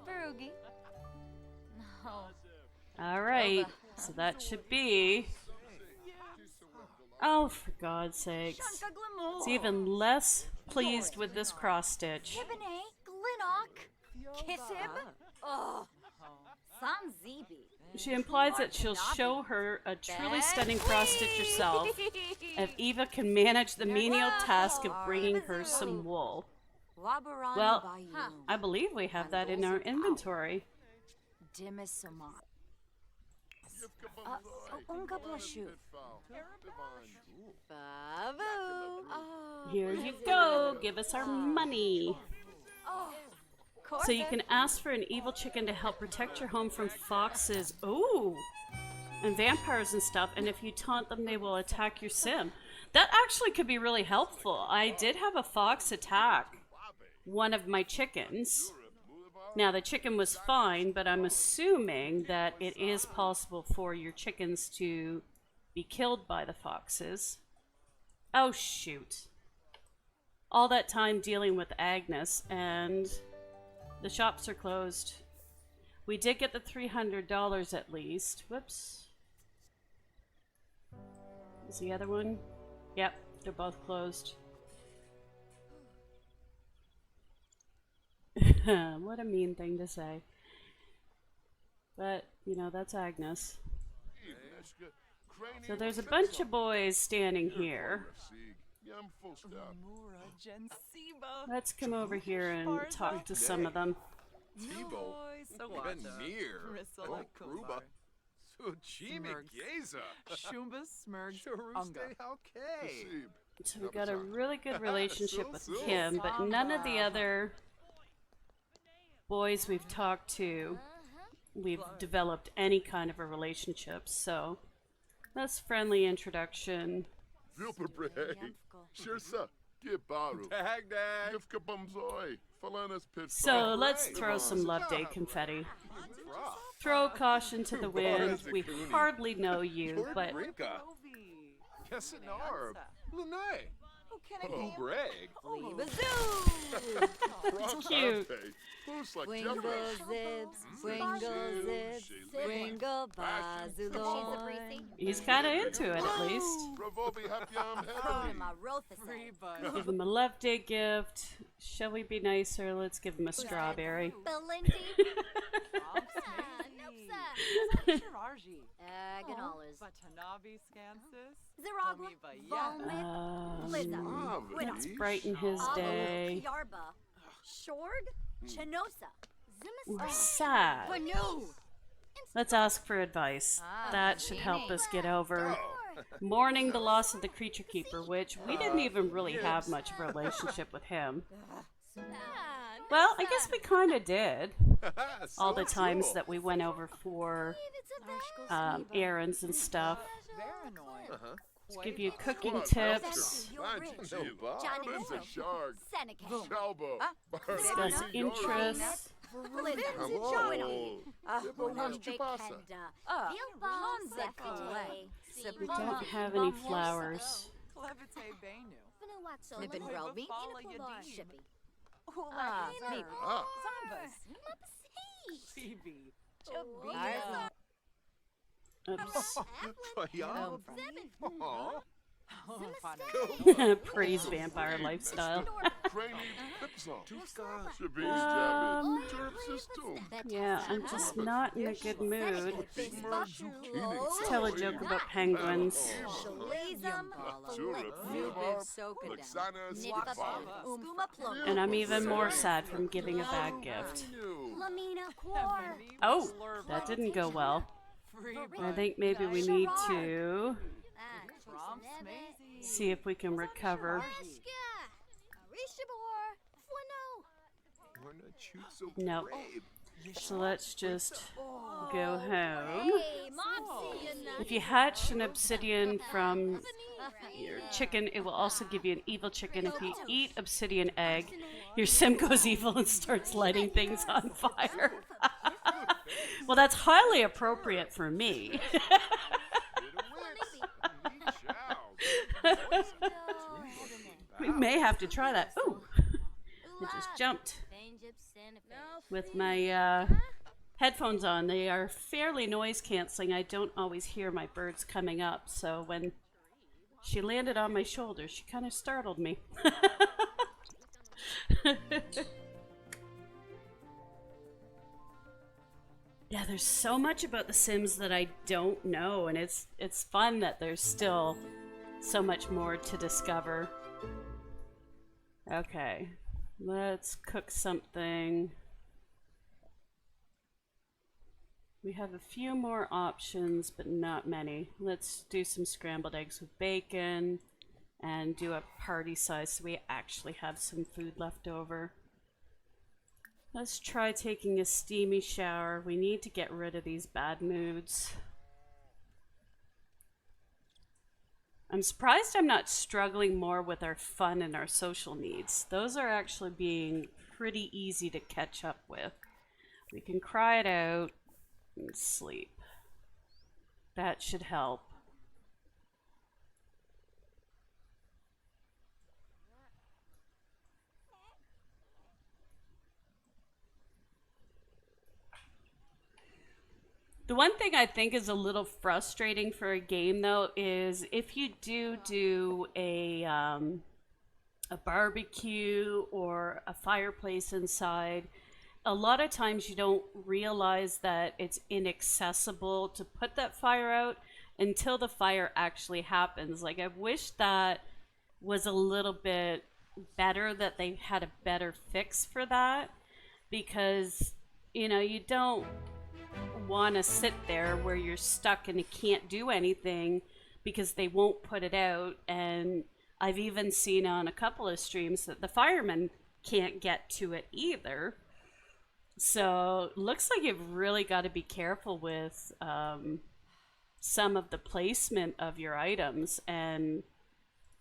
Perugi. No. All right, so that should be... Oh, for God's sakes. It's even less pleased with this cross-stitch. Kibene, Glinnock, Kissib. Oh, Sanzibi. She implies that she'll show her a truly stunning cross-stitch herself if Eva can manage the menial task of bringing her some wool. Well, I believe we have that in our inventory. Here you go. Give us our money. So you can ask for an evil chicken to help protect your home from foxes. Ooh. And vampires and stuff. And if you taunt them, they will attack your sim. That actually could be really helpful. I did have a fox attack one of my chickens. Now the chicken was fine, but I'm assuming that it is possible for your chickens to be killed by the foxes. Oh shoot. All that time dealing with Agnes and the shops are closed. We did get the $300 at least. Whoops. Is the other one? Yep, they're both closed. What a mean thing to say. But, you know, that's Agnes. So there's a bunch of boys standing here. Let's come over here and talk to some of them. So we got a really good relationship with Kim, but none of the other boys we've talked to, we've developed any kind of a relationship. So that's friendly introduction. So let's throw some Love Day confetti. Throw caution to the wind. We hardly know you, but Oh, brag. Bazoo! It's cute. Wingle zips, wingle zips, wingle bazoo. He's kind of into it at least. Give him a love day gift. Shall we be nicer? Let's give him a strawberry. Belindy. Aganolas. Batanavi Scansis. Ziragwa. Volmid. Let's brighten his day. Yarba. Shorg. Chenosa. We're sad. Let's ask for advice. That should help us get over mourning the loss of the creature keeper, which we didn't even really have much of a relationship with him. Well, I guess we kind of did. All the times that we went over for errands and stuff. Let's give you cooking tips. Discuss interests. We don't have any flowers. Oops. Praise vampire lifestyle. Yeah, I'm just not in a good mood. Let's tell a joke about penguins. And I'm even more sad from giving a bad gift. Oh, that didn't go well. I think maybe we need to see if we can recover. No. So let's just go home. If you hatch an obsidian from your chicken, it will also give you an evil chicken. If you eat obsidian egg, your sim goes evil and starts lighting things on fire. Well, that's highly appropriate for me. We may have to try that. Ooh, I just jumped with my headphones on. They are fairly noise canceling. I don't always hear my birds coming up, so when she landed on my shoulder, she kind of startled me. Yeah, there's so much about The Sims that I don't know, and it's fun that there's still so much more to discover. Okay, let's cook something. We have a few more options, but not many. Let's do some scrambled eggs with bacon and do a party size so we actually have some food left over. Let's try taking a steamy shower. We need to get rid of these bad moods. I'm surprised I'm not struggling more with our fun and our social needs. Those are actually being pretty easy to catch up with. We can cry it out and sleep. That should help. The one thing I think is a little frustrating for a game, though, is if you do a barbecue or a fireplace inside, a lot of times you don't realize that it's inaccessible to put that fire out until the fire actually happens. Like, I wish that was a little bit better, that they had a better fix for that, because, you know, you don't want to sit there where you're stuck and you can't do anything because they won't put it out. And I've even seen on a couple of streams that the firemen can't get to it either. So looks like you've really got to be careful with some of the placement of your items. And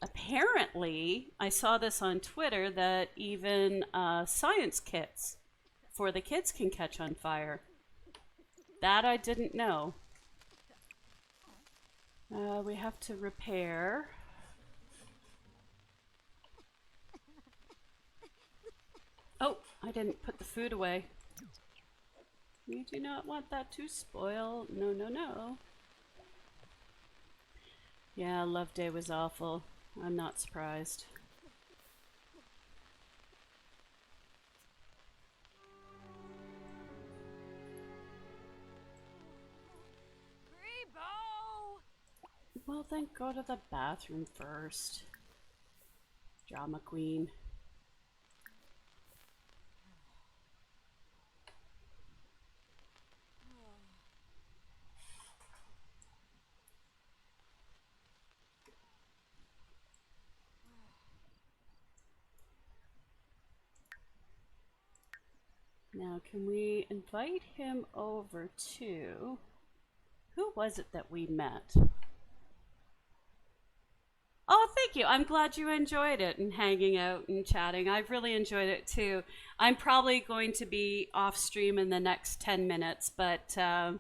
apparently I saw this on Twitter that even science kits for the kids can catch on fire. That I didn't know. We have to repair. Oh, I didn't put the food away. We do not want that to spoil. No, no, no. Yeah, Love Day was awful. I'm not surprised. Well, then go to the bathroom first. Drama queen. Now, can we invite him over to... Who was it that we met? Oh, thank you. I'm glad you enjoyed it and hanging out and chatting. I've really enjoyed it too. I'm probably going to be off stream in the next 10 minutes, but I'll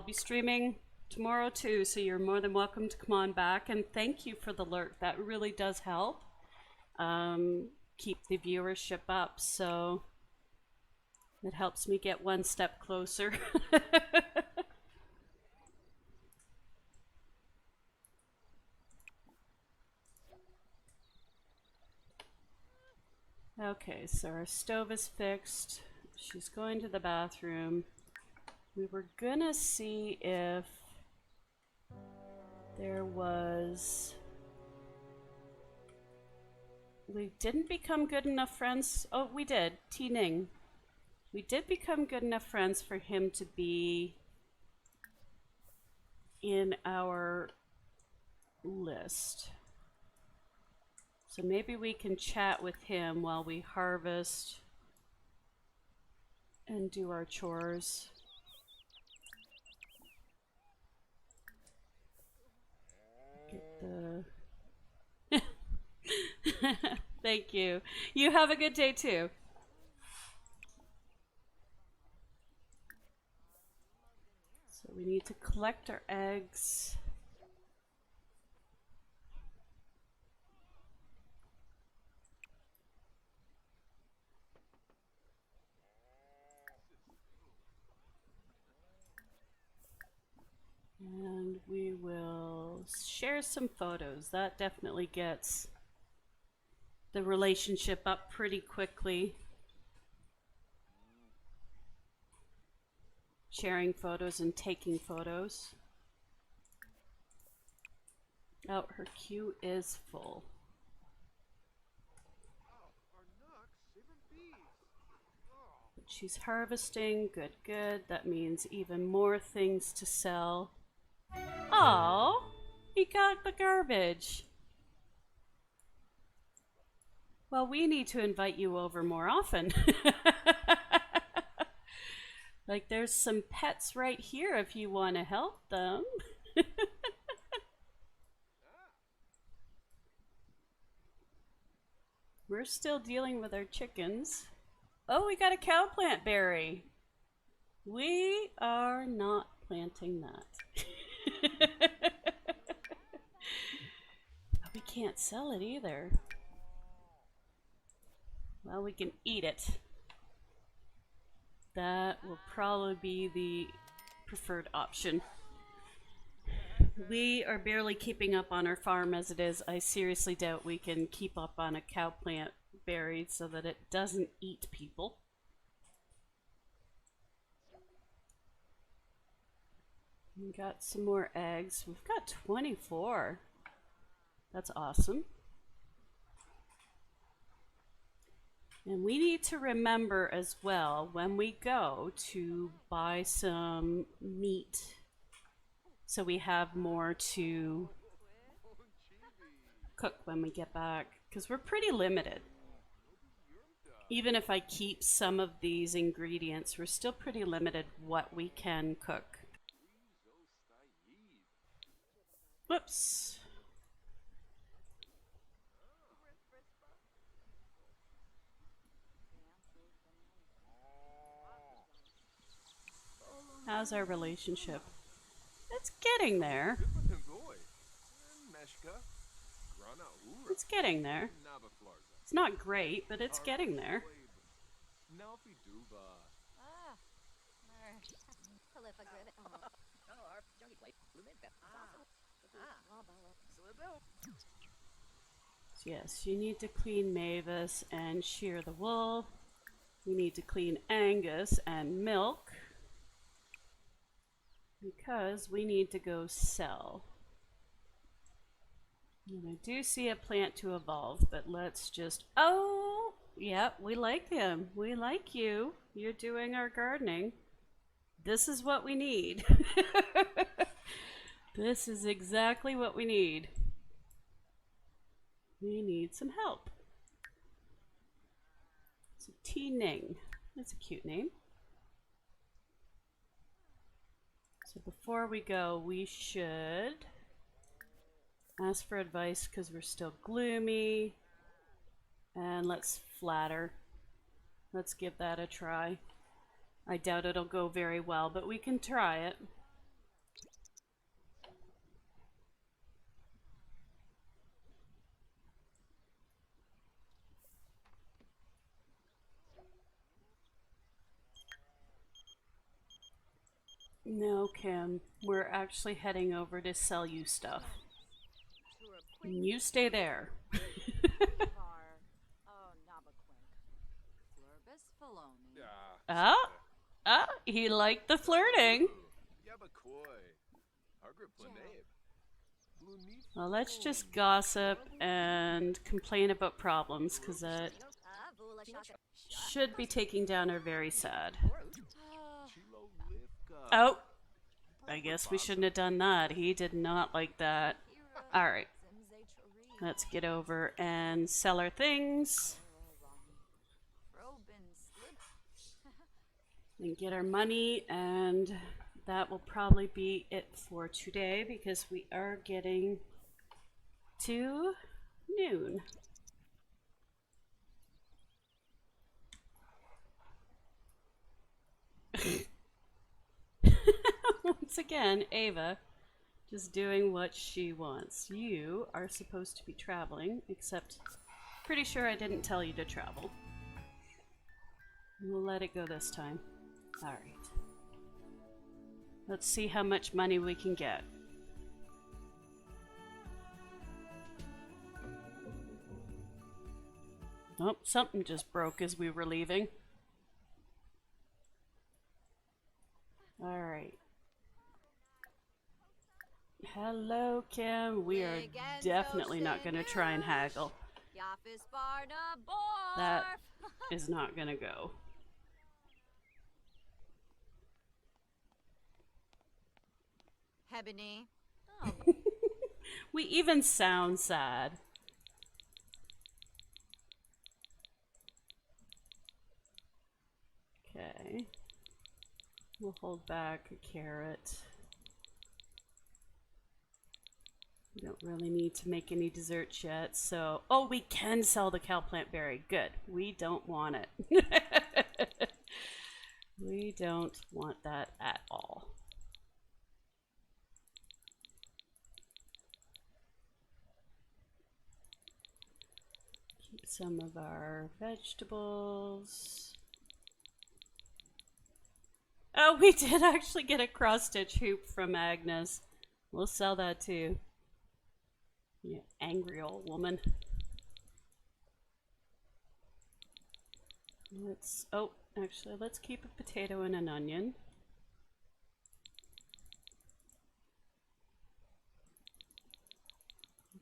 be streaming tomorrow too, so you're more than welcome to come on back. And thank you for the lurk. That really does help keep the viewership up, so it helps me get one step closer. Okay, so our stove is fixed. She's going to the bathroom. We were gonna see if there was... We didn't become good enough friends. Oh, we did. T Ning. We did become good enough friends for him to be in our list. So maybe we can chat with him while we harvest and do our chores. Get the... Thank you. You have a good day too. So we need to collect our eggs. And we will share some photos. That definitely gets the relationship up pretty quickly. Sharing photos and taking photos. Oh, her queue is full. But she's harvesting. Good, good. That means even more things to sell. Oh, he got the garbage. Well, we need to invite you over more often. Like, there's some pets right here if you want to help them. We're still dealing with our chickens. Oh, we got a cow plant berry. We are not planting that. But we can't sell it either. Well, we can eat it. That will probably be the preferred option. We are barely keeping up on our farm as it is. I seriously doubt we can keep up on a cow plant berry so that it doesn't eat people. We got some more eggs. We've got 24. That's awesome. And we need to remember as well when we go to buy some meat so we have more to cook when we get back, because we're pretty limited. Even if I keep some of these ingredients, we're still pretty limited what we can cook. Whoops. How's our relationship? It's getting there. It's getting there. It's not great, but it's getting there. Yes, you need to clean Mavis and shear the wool. We need to clean Angus and milk because we need to go sell. And I do see a plant to evolve, but let's just... Oh, yeah, we like him. We like you. You're doing our gardening. This is what we need. This is exactly what we need. We need some help. So T-Ning. That's a cute name. So before we go, we should ask for advice because we're still gloomy. And let's flatter. Let's give that a try. I doubt it'll go very well, but we can try it. No, Kim, we're actually heading over to sell you stuff. You stay there. Oh, he liked the flirting. Well, let's just gossip and complain about problems, because that should be taking down our very sad. Oh, I guess we shouldn't have done that. He did not like that. Alright, let's get over and sell our things. And get our money, and that will probably be it for today because we are getting to noon. Once again, Ava just doing what she wants. You are supposed to be traveling, except pretty sure I didn't tell you to travel. We'll let it go this time. Alright. Let's see how much money we can get. Oh, something just broke as we were leaving. Alright. Hello, Kim. We are definitely not going to try and haggle. That is not going to go. Hebony. We even sound sad. Okay. We'll hold back a carrot. We don't really need to make any desserts yet, so... Oh, we can sell the cowplant berry. Good. We don't want it. We don't want that at all. Keep some of our vegetables. Oh, we did actually get a cross-stitch hoop from Agnes. We'll sell that too. You angry old woman. Let's, oh, actually, let's keep a potato and an onion.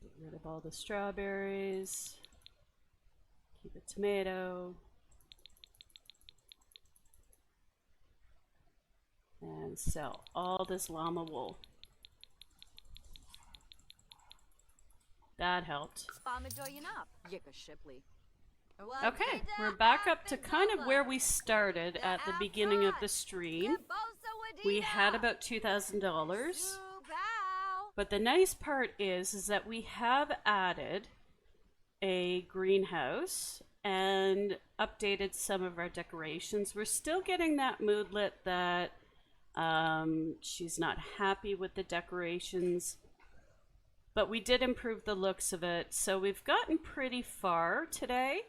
Get rid of all the strawberries. Keep a tomato. And sell all this llama wool. That helped. Okay, we're back up to kind of where we started at the beginning of the stream. We had about $2,000. But the nice part is that we have added a greenhouse and updated some of our decorations. We're still getting that moodlet that she's not happy with the decorations. but we did improve the looks of it. So we've gotten pretty far today.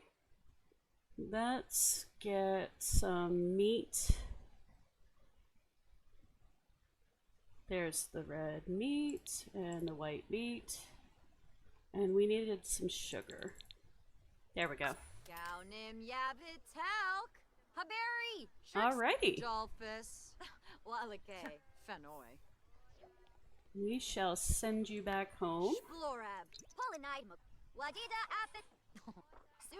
Let's get some meat. There's the red meat and the white meat. And we needed some sugar. There we go. Gaunim Yavitelk. Haberry. Alrighty. Dolphus. Walake. Fenoi. We shall send you back home. Splorab. Pollinide. Wadida Apit. Soup.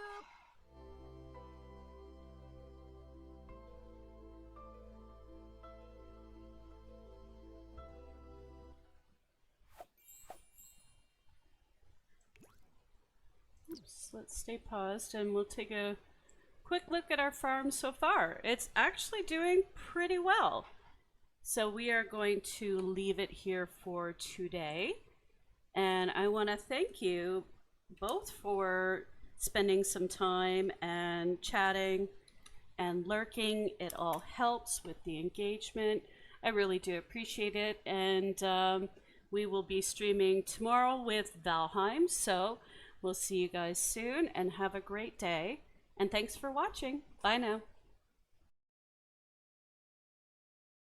Oops, let's stay paused and we'll take a quick look at our farm so far. It's actually doing pretty well. So we are going to leave it here for today. And I want to thank you both for spending some time and chatting and lurking. It all helps with the engagement. I really do appreciate it. And we will be streaming tomorrow with Valheim. So we'll see you guys soon and have a great day. And thanks for watching. Bye now.